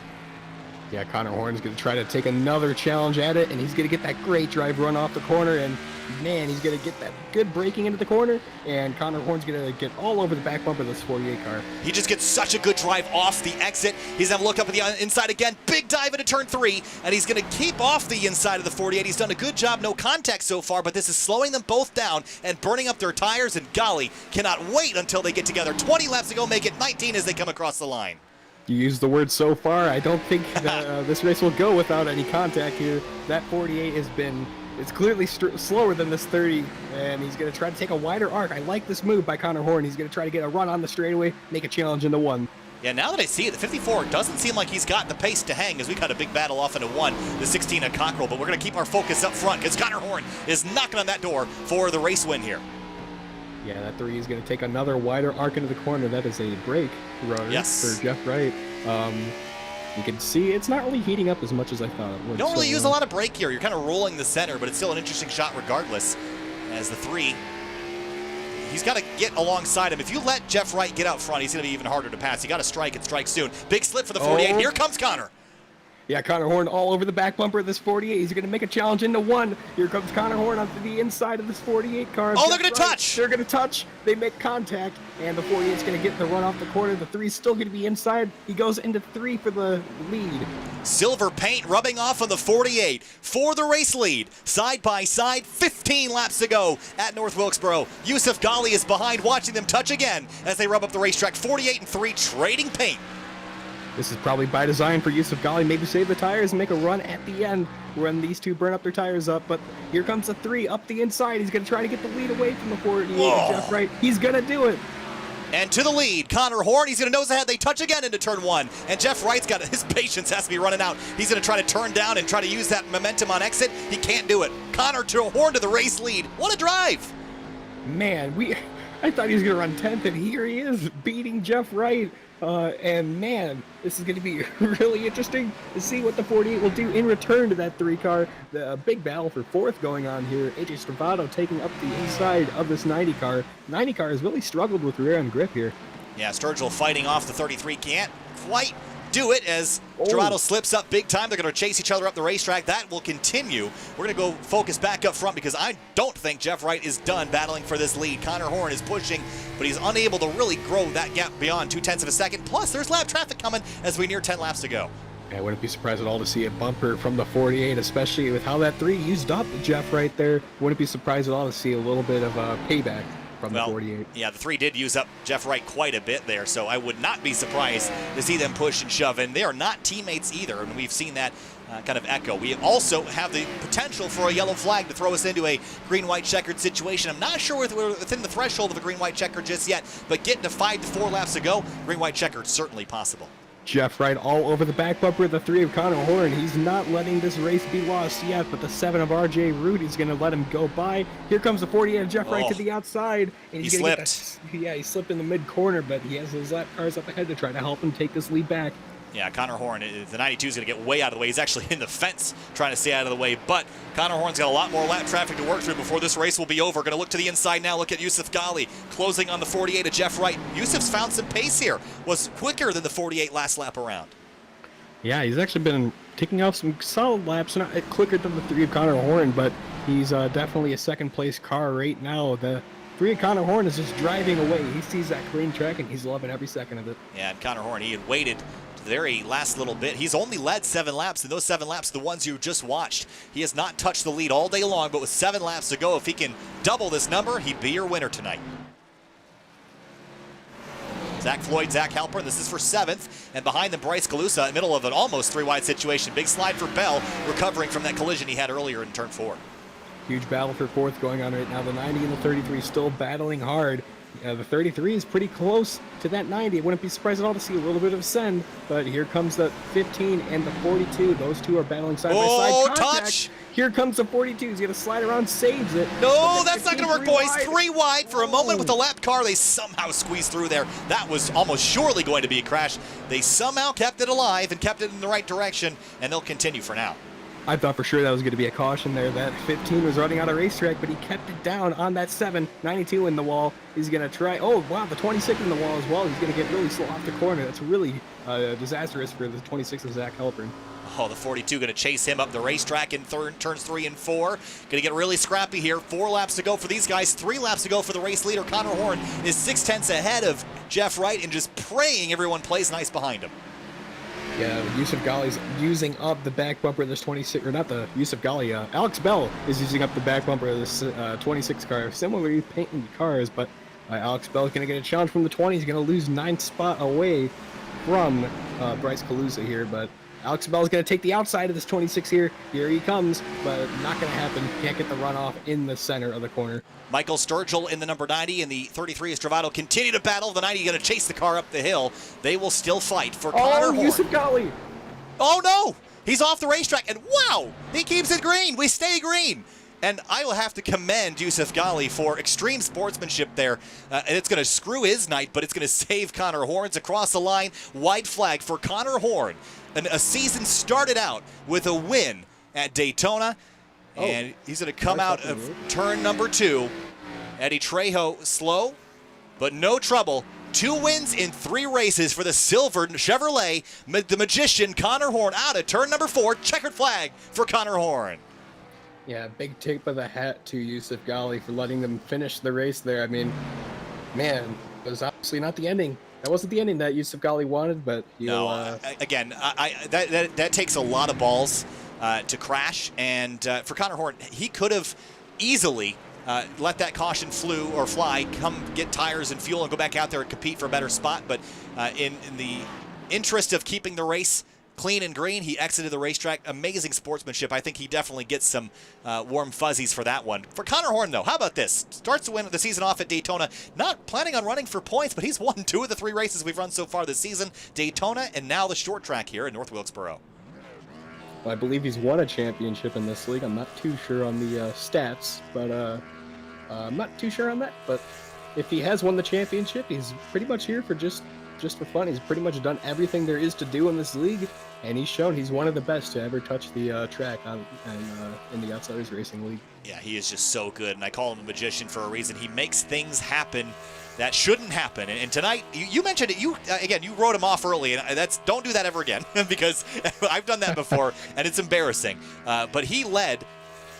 Yeah, Connor Horn's going to try to take another challenge at it, and he's going to get that great drive run off the corner, and man, he's going to get that good braking into the corner, and Connor Horn's going to get all over the back bumper of this 48 car. He just gets such a good drive off the exit. He's going to look up at the inside again. Big dive into turn 3, and he's going to keep off the inside of the 48. He's done a good job, no contact so far, but this is slowing them both down and burning up their tires, and Ghali cannot wait until they get together. 20 laps to go, make it 19 as they come across the line. You used the word so far. I don't think that, this race will go without any contact here. That 48 it's clearly slower than this 30, and he's going to try to take a wider arc. I like this move by Connor Horn. He's going to try to get a run on the straightaway, make a challenge into 1. Yeah, now that I see it, the 54 doesn't seem like he's got the pace to hang as we got a big battle off into 1, the 16 at Cockrell, but we're going to keep our focus up front because Connor Horn is knocking on that door for the race win here. Yeah, that 3 is going to take another wider arc into the corner. That is a brake rudder for Jeff Wright. You can see it's not really heating up as much as I thought it would. You don't really use a lot of brake here. You're kind of rolling the center, but it's still an interesting shot regardless. As the 3, he's got to get alongside him. If you let Jeff Wright get out front, he's going to be even harder to pass. You got to strike and strike soon. Big slip for the 48. Here comes Connor. Yeah, Connor Horn all over the back bumper of this 48. He's going to make a challenge into 1. Here comes Connor Horn onto the inside of this 48 car. Oh, they're going to touch. They're going to touch. They make contact, and the 48 is going to get the run off the corner. The 3 is still going to be inside. He goes into 3 for the lead. Silver paint rubbing off on the 48 for the race lead. Side by side, 15 laps to go at North Wilkesboro. Yusuf Ghali is behind, watching them touch again as they rub up the racetrack. 48 and 3, trading paint. This is probably by design for Yusuf Ghali, maybe save the tires and make a run at the end when these two burn up their tires up. But here comes the 3 up the inside. He's going to try to get the lead away from the 48. Jeff Wright, he's going to do it. And to the lead, Connor Horn. He's going to nose ahead. They touch again into turn 1. And Jeff Wright's got his patience has to be running out. He's going to try to turn down and try to use that momentum on exit. He can't do it. Connor to Horn to the race lead. What a drive. Man, I thought he was going to run 10th, and here he is beating Jeff Wright. And man, this is going to be really interesting to see what the 48 will do in return to that 3 car. The big battle for 4th going on here. AJ Stravato taking up the inside of this 90 car. 90 car has really struggled with rear end grip here. Yeah, Sturgill fighting off the 33. Can't quite do it as Stravato slips up big time. They're going to chase each other up the racetrack. That will continue. We're going to go focus back up front because I don't think Jeff Wright is done battling for this lead. Connor Horn is pushing, but he's unable to really grow that gap beyond 0.2 of a second. Plus, there's lap traffic coming as we near 10 laps to go. I wouldn't be surprised at all to see a bumper from the 48, especially with how that 3 used up Jeff Wright there. Wouldn't be surprised at all to see a little bit of a payback from the 48. Yeah, the 3 did use up Jeff Wright quite a bit there, so I would not be surprised to see them push and shove. And they are not teammates either, and we've seen that kind of echo. We also have the potential for a yellow flag to throw us into a green-white checkered situation. I'm not sure if we're within the threshold of a green-white checkered just yet, but getting to 5 to 4 laps to go, green-white checkered certainly possible. Jeff Wright all over the back bumper of the 3 of Connor Horn. He's not letting this race be lost yet, but the 7 of RJ Root is going to let him go by. Here comes the 48 of Jeff Wright to the outside. And he slipped. He slipped in the mid-corner, but he has those lap cars up ahead to try to help him take this lead back. Yeah, Connor Horn, the 92 is going to get way out of the way. He's actually in the fence trying to stay out of the way, but Connor Horn's got a lot more lap traffic to work through before this race will be over. Going to look to the inside now. Look at Yusuf Ghali closing on the 48 of Jeff Wright. Yusuf's found some pace here. Was quicker than the 48 last lap around. Yeah, he's actually been taking off some solid laps, not quicker than the 3 of Connor Horn, but he's definitely a second-place car right now. The 3 of Connor Horn is just driving away. He sees that green track, and he's loving every second of it. Yeah, and Connor Horn, he had waited to the very last little bit. He's only led 7 laps, and those 7 laps are the ones you just watched. He has not touched the lead all day long, but with 7 laps to go, if he can double this number, he'd be your winner tonight. Zach Floyd, Zach Halpern, this is for 7th. And behind them, Bryce Calusa, in the middle of an almost 3-wide situation. Big slide for Bell, recovering from that collision he had earlier in turn 4. Huge battle for 4th going on right now. The 90 and the 33 still battling hard. The 33 is pretty close to that 90. I wouldn't be surprised at all to see a little bit of ascend, but here comes the 15 and the 42. Those two are battling side by side. Touch! Here comes the 42. He's going to slide around, saves it. No, that's not going to work, boys. 3 wide for a moment with the lap car. They somehow squeezed through there. That was almost surely going to be a crash. They somehow kept it alive and kept it in the right direction, and they'll continue for now. I thought for sure that was going to be a caution there. That 15 was running out of racetrack, but he kept it down on that 7. 92 in the wall. He's going to try. Oh, wow, the 26 in the wall as well. He's going to get really slow off the corner. That's really disastrous for the 26 of Zach Halpern. Oh, the 42 going to chase him up the racetrack in turns 3 and 4. Going to get really scrappy here. 4 laps to go for these guys. 3 laps to go for the race leader. Connor Horn is 6/10 ahead of Jeff Wright and just praying everyone plays nice behind him. Yeah, Yusuf Ghali's using up the back bumper of this 26, or not the Yusuf Ghali, Alex Bell is using up the back bumper of this 26 car. Similarly painting the cars, but Alex Bell is going to get a challenge from the 20. He's going to lose 9 spot away from Bryce Calusa here, but Alex Bell is going to take the outside of this 26 here. Here he comes, but not going to happen. Can't get the runoff in the center of the corner. Michael Sturgill in the number 90 and the 33 Estravado continue to battle. The 90 going to chase the car up the hill. They will still fight for Connor Horn. Yusuf Ghali! Oh no! He's off the racetrack, and wow! He keeps it green. We stay green. And I will have to commend Yusuf Ghali for extreme sportsmanship there. And it's going to screw his night, but it's going to save Connor Horn's across the line. White flag for Connor Horn. And a season started out with a win at Daytona. And he's going to come out of turn number 2. Eddie Trejo slow, but no trouble. 2 wins in 3 races for the silver Chevrolet. The magician Connor Horn out of turn number 4. Checkered flag for Connor Horn. Yeah, big tip of the hat to Yusuf Ghali for letting them finish the race there. I mean, man, it was obviously not the ending. That wasn't the ending that Yusuf Ghali wanted, but again, that takes a lot of balls to crash, and for Connor Horn, he could have easily let that caution fly, come get tires and fuel and go back out there and compete for a better spot, but in the interest of keeping the race clean and green, he exited the racetrack. Amazing sportsmanship. I think he definitely gets some warm fuzzies for that one. For Connor Horn, though, how about this? Starts to win the season off at Daytona. Not planning on running for points, but he's won 2 of the 3 races we've run so far this season. Daytona and now the short track here in North Wilkesboro. Well, I believe he's won a championship in this league. I'm not too sure on the stats, but I'm not too sure on that. But if he has won the championship, he's pretty much here for just for fun. He's pretty much done everything there is to do in this league, and he's shown he's one of the best to ever touch the track in the Outsiders Racing League. Yeah, he is just so good, and I call him a magician for a reason. He makes things happen that shouldn't happen. And tonight, you mentioned it. You wrote him off early, and don't do that ever again because I've done that before, and it's embarrassing. But he led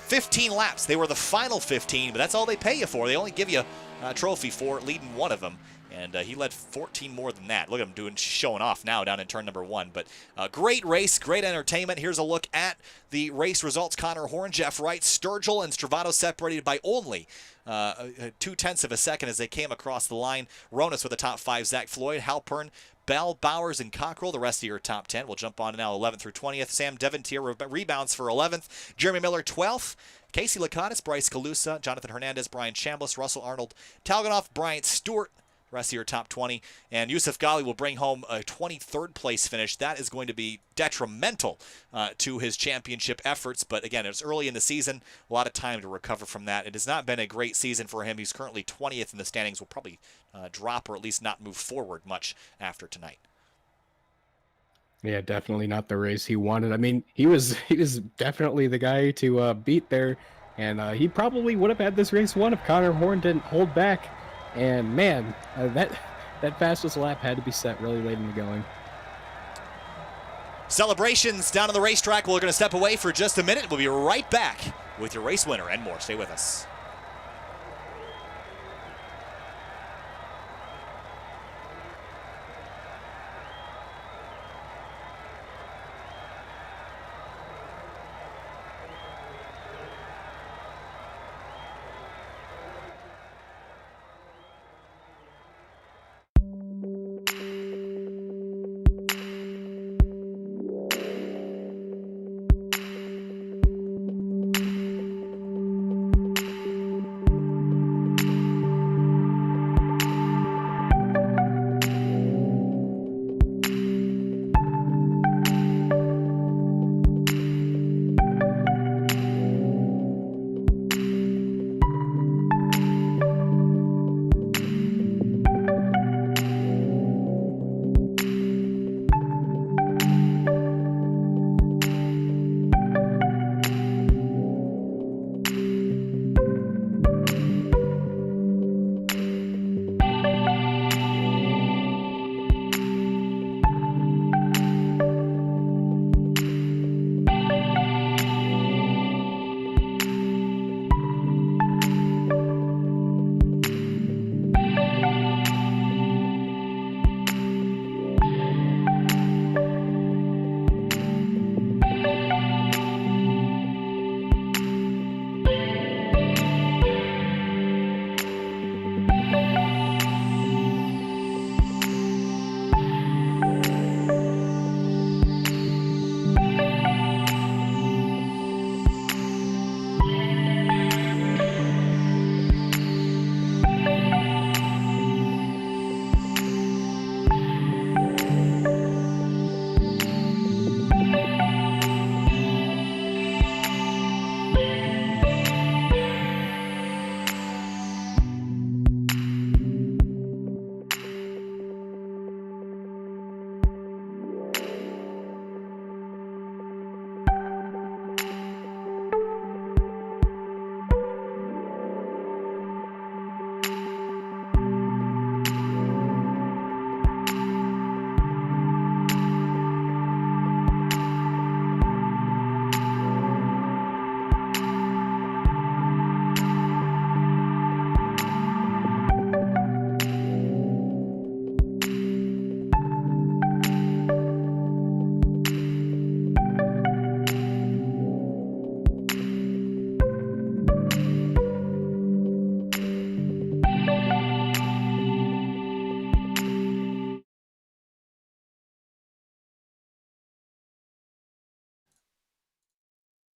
15 laps. They were the final 15, but that's all they pay you for. They only give you a trophy for leading one of them. And he led 14 more than that. Look at him showing off now down in turn number 1. But great race, great entertainment. Here's a look at the race results. Connor Horn, Jeff Wright, Sturgill, and Stravado separated by only 0.2 of a second as they came across the line. Ronas with the top 5, Zach Floyd, Halpern, Bell, Bowers, and Cockrell, the rest of your top 10. We'll jump on to now 11th through 20th. Sam Devontier rebounds for 11th. Jeremy Miller, 12th. Casey Laconis, Bryce Calusa, Jonathan Hernandez, Brian Chambliss, Russell Arnold, Talganoff, Bryant Stewart, rest of your top 20. And Yusuf Ghali will bring home a 23rd place finish. That is going to be detrimental to his championship efforts. But again, it's early in the season. A lot of time to recover from that. It has not been a great season for him. He's currently 20th in the standings. Will probably drop or at least not move forward much after tonight. Yeah, definitely not the race he wanted. I mean, he was definitely the guy to beat there. And he probably would have had this race won if Connor Horn didn't hold back. And man, that fastest lap had to be set really late in the going. Celebrations down on the racetrack. We're going to step away for just a minute. We'll be right back with your race winner and more. Stay with us.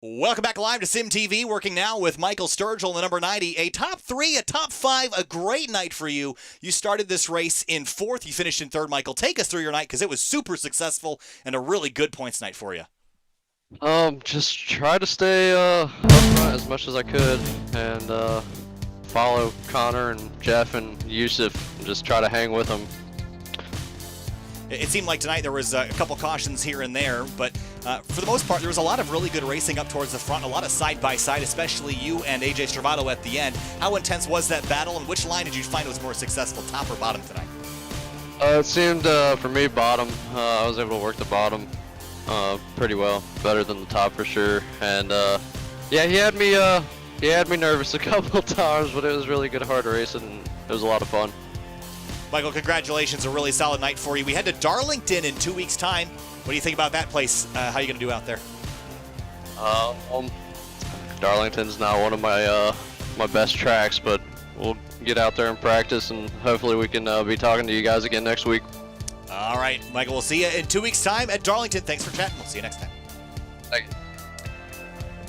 Welcome back live to Sim TV, working now with Michael Sturgill, the number 90. A top 3, a top 5, a great night for you. You started this race in 4th. You finished in 3rd. Michael, take us through your night because it was super successful and a really good points night for you. Just try to stay up front as much as I could and follow Connor and Jeff and Yusuf and just try to hang with them. It seemed like tonight there was a couple cautions here and there, but for the most part, there was a lot of really good racing up towards the front, a lot of side-by-side, especially you and AJ Stravato at the end. How intense was that battle, and which line did you find was more successful, top or bottom tonight? It seemed, for me, bottom. I was able to work the bottom pretty well, better than the top for sure. And yeah, he had me nervous a couple times, but it was really good, hard race, and it was a lot of fun. Michael, congratulations, a really solid night for you. We head to Darlington in 2 weeks' time. What do you think about that place? How are you going to do out there? Darlington's not one of my my best tracks, but we'll get out there and practice, and hopefully we can be talking to you guys again next week. All right, Michael, we'll see you in 2 weeks' time at Darlington. Thanks for chatting. We'll see you next time. Thank you.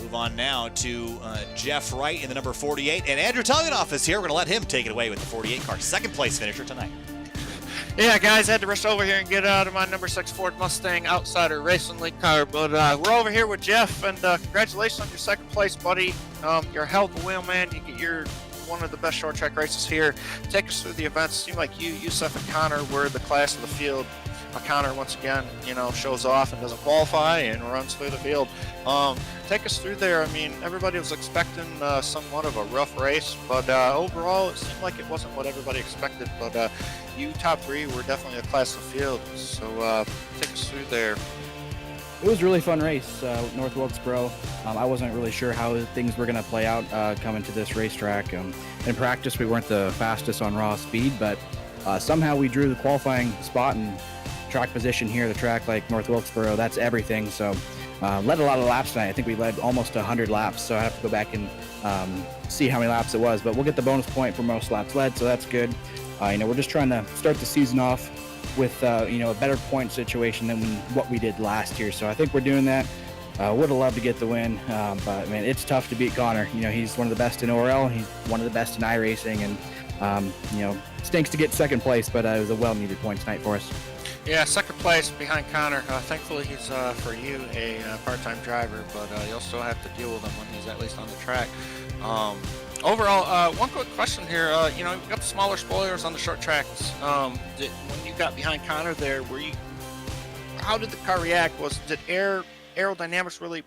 Move on now to Jeff Wright in the number 48. And Andrew Talianoff is here. We're going to let him take it away with the 48 car. Second place finisher tonight. Yeah, guys, I had to rush over here and get out of my number 6 Ford Mustang Outsider Racing League car. But we're over here with Jeff, and congratulations on your second place, buddy. You're a hell of a wheel, man. You're one of the best short track races here. Take us through the events. It seemed like you, Yusuf, and Connor were the class of the field. Connor, once again, shows off and doesn't qualify and runs through the field. Take us through there. I mean, everybody was expecting somewhat of a rough race, but overall, it seemed like it wasn't what everybody expected. But you, top 3, were definitely a class of the field. So take us through there. It was a really fun race, North Wilkesboro. I wasn't really sure how things were going to play out coming to this racetrack. In practice, we weren't the fastest on raw speed, but somehow we drew the qualifying spot and track position here. The track like North Wilkesboro, that's everything. So led a lot of laps tonight. I think we led almost 100 laps, so I have to go back and see how many laps it was, but we'll get the bonus point for most laps led, so that's good. We're just trying to start the season off with a better point situation than what we did last year, so I think we're doing that. Would have loved to get the win, but man, it's tough to beat Connor. He's one of the best in ORL, he's one of the best in iRacing, and stinks to get second place, but it was a well-needed points night for us. Yeah, second place behind Connor. Thankfully, he's, for you, a part-time driver, but you'll still have to deal with him when he's at least on the track. Overall, one quick question here. You've got the smaller spoilers on the short tracks. When you got behind Connor there, how did the car react? Did aerodynamics really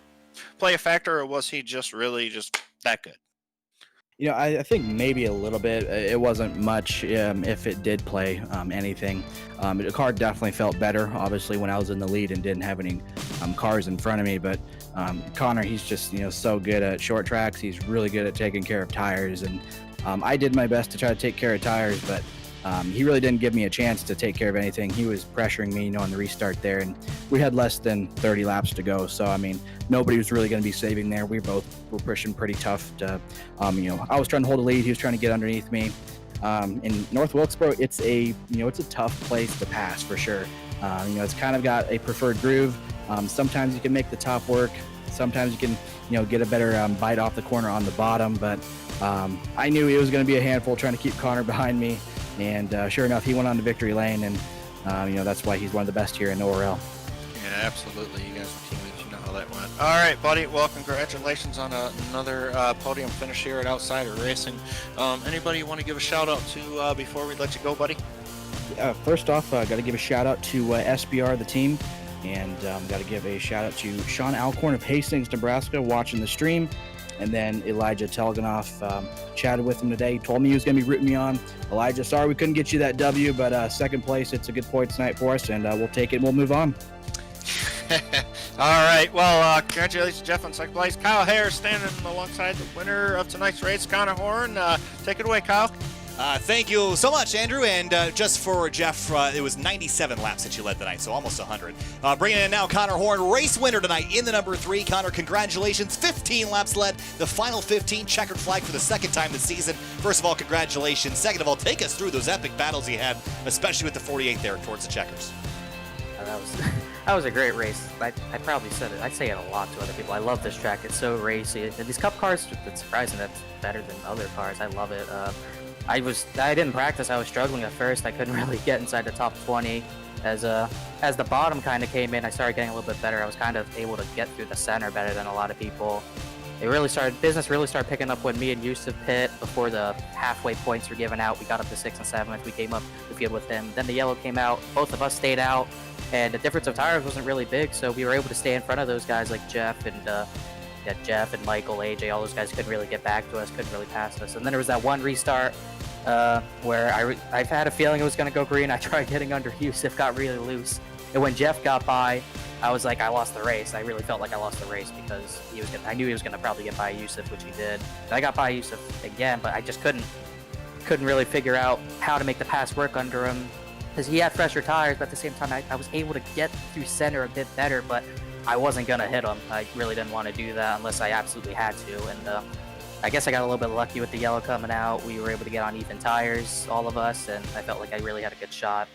play a factor, or was he just really that good? I think maybe a little bit. It wasn't much if it did play anything. The car definitely felt better, obviously, when I was in the lead and didn't have any cars in front of me. But Connor, he's just so good at short tracks. He's really good at taking care of tires. And I did my best to try to take care of tires, but he really didn't give me a chance to take care of anything. He was pressuring me, on the restart there, and we had less than 30 laps to go. So, nobody was really going to be saving there. We both were pushing pretty tough to, I was trying to hold a lead. He was trying to get underneath me. In North Wilkesboro, it's a tough place to pass for sure. It's kind of got a preferred groove. Sometimes you can make the top work. Sometimes you can, get a better bite off the corner on the bottom. But I knew it was going to be a handful trying to keep Connor behind me. And sure enough, he went on to victory lane, and that's why he's one of the best here in ORL. Yeah, absolutely. You guys are teammates. You know how that went. All right, buddy. Well, congratulations on another podium finish here at Outsider Racing. Anybody you want to give a shout out to before we let you go, buddy? First off, got to give a shout out to SBR, the team, and got to give a shout out to Sean Alcorn of Hastings, Nebraska, watching the stream. And then Elijah Telganoff, chatted with him today. He told me he was going to be rooting me on. Elijah, sorry we couldn't get you that W, but second place, it's a good points night for us, and we'll take it and we'll move on. All right. Well, congratulations, Jeff, on second place. Kyle Hare standing alongside the winner of tonight's race, Connor Horn. Take it away, Kyle. Thank you so much, Andrew. And just for Jeff, it was 97 laps that you led tonight, so almost 100. Bringing in now Connor Horn, race winner tonight in the number 3. Connor, congratulations. 15 laps led, the final 15, checkered flag for the second time this season. First of all, congratulations. Second of all, take us through those epic battles you had, especially with the 48 there towards the checkers. That was that was a great race. I probably said it. I say it a lot to other people. I love this track. It's so racy. And these Cup cars, it's surprising that's better than other cars. I love it. I didn't practice. I was struggling at first. I couldn't really get inside the top 20. As the bottom kind of came in, I started getting a little bit better. I was kind of able to get through the center better than a lot of people. Business really started picking up when me and Yusuf pit before the halfway points were given out. We got up to 6th and 7th. We came up the field with him. Then the yellow came out. Both of us stayed out, and the difference of tires wasn't really big, so we were able to stay in front of those guys like Jeff and Michael, AJ. All those guys couldn't really get back to us, couldn't really pass us. And then there was that one restart where I've had a feeling it was going to go green. I tried getting under Yusuf, got really loose, and when Jeff got by, I was like, I lost the race. I really felt like I lost the race because I knew he was going to probably get by Yusuf, which he did. And I got by Yusuf again, but I just couldn't really figure out how to make the pass work under him because he had fresher tires, but at the same time, I was able to get through center a bit better, but I wasn't going to hit him. I really didn't want to do that unless I absolutely had to. And I guess I got a little bit lucky with the yellow coming out. We were able to get on even tires, all of us, and I felt like I really had a good shot.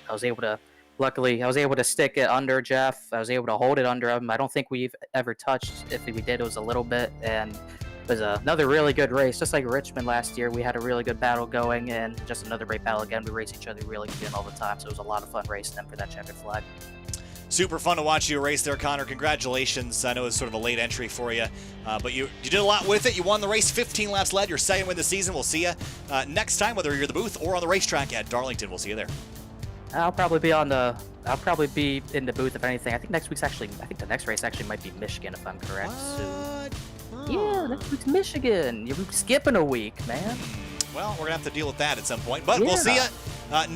Luckily, I was able to stick it under Jeff. I was able to hold it under him. I don't think we've ever touched. If we did, it was a little bit. And it was another really good race. Just like Richmond last year, we had a really good battle going. And just another great battle again. We race each other really good all the time. So it was a lot of fun racing them for that checkered flag. Super fun to watch you race there, Connor. Congratulations. I know it's sort of a late entry for you, but you did a lot with it. You won the race, 15 laps led. Your second win of the season. We'll see you next time, whether you're at the booth or on the racetrack at Darlington. We'll see you there. I'll probably be in the booth if anything. I think the next race actually might be Michigan if I'm correct. So, yeah, next week's Michigan. You're skipping a week, man. Well, we're gonna have to deal with that at some point, but we'll see you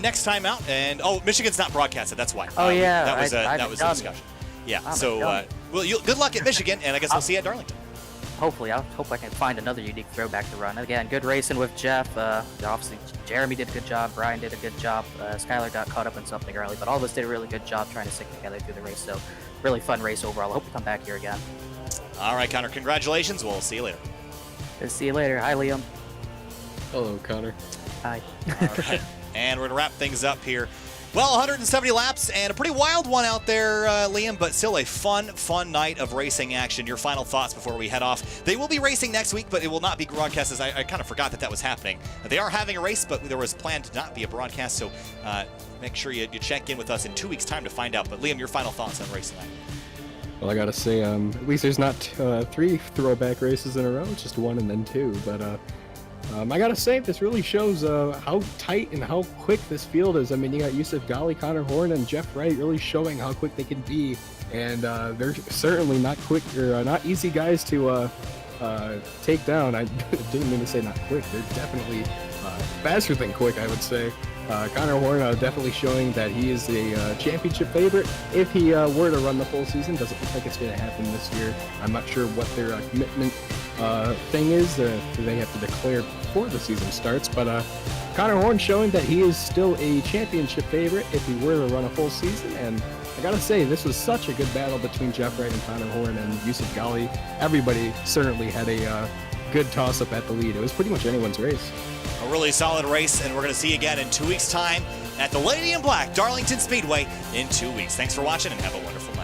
next time out. And Michigan's not broadcasted. That's why. Oh yeah, that was the discussion. Yeah. So good luck at Michigan, and I guess we'll see you at Darlington. Hopefully, I hope I can find another unique throwback to run. Again, good racing with Jeff. Obviously, Jeremy did a good job. Brian did a good job. Skylar got caught up in something early, but all of us did a really good job trying to stick together through the race. So, really fun race overall. I hope we come back here again. All right, Connor, congratulations. We'll see you later. See you later. Hi, Liam. Hello, Connor. Hi. All right, and we're going to wrap things up here. Well, 170 laps and a pretty wild one out there, Liam, but still a fun night of racing action. Your final thoughts before we head off. They will be racing next week, but it will not be broadcast, as I kind of forgot that was happening. They are having a race, but there was planned to not be a broadcast, so make sure you check in with us in 2 weeks' time to find out. But, Liam, your final thoughts on racing night. Well, I gotta say, at least there's not 3 throwback races in a row, just 1 and then 2, but I gotta say, this really shows how tight and how quick this field is. I mean, you got Yusuf Ghali, Connor Horn, and Jeff Wright really showing how quick they can be, and they're certainly not quick or not easy guys to take down. I didn't mean to say not quick. They're definitely faster than quick, I would say. Connor Horn definitely showing that he is a championship favorite. If he were to run the full season, doesn't look like it's going to happen this year. I'm not sure what their commitment thing is. They have to declare before the season starts. But Connor Horn showing that he is still a championship favorite if he were to run a full season. And I gotta say, this was such a good battle between Jeff Wright and Connor Horn and Yusuf Ghali. Everybody certainly had a good toss-up at the lead. It was pretty much anyone's race. A really solid race, and we're going to see you again in 2 weeks' time at the Lady in Black Darlington Speedway in 2 weeks. Thanks for watching, and have a wonderful day.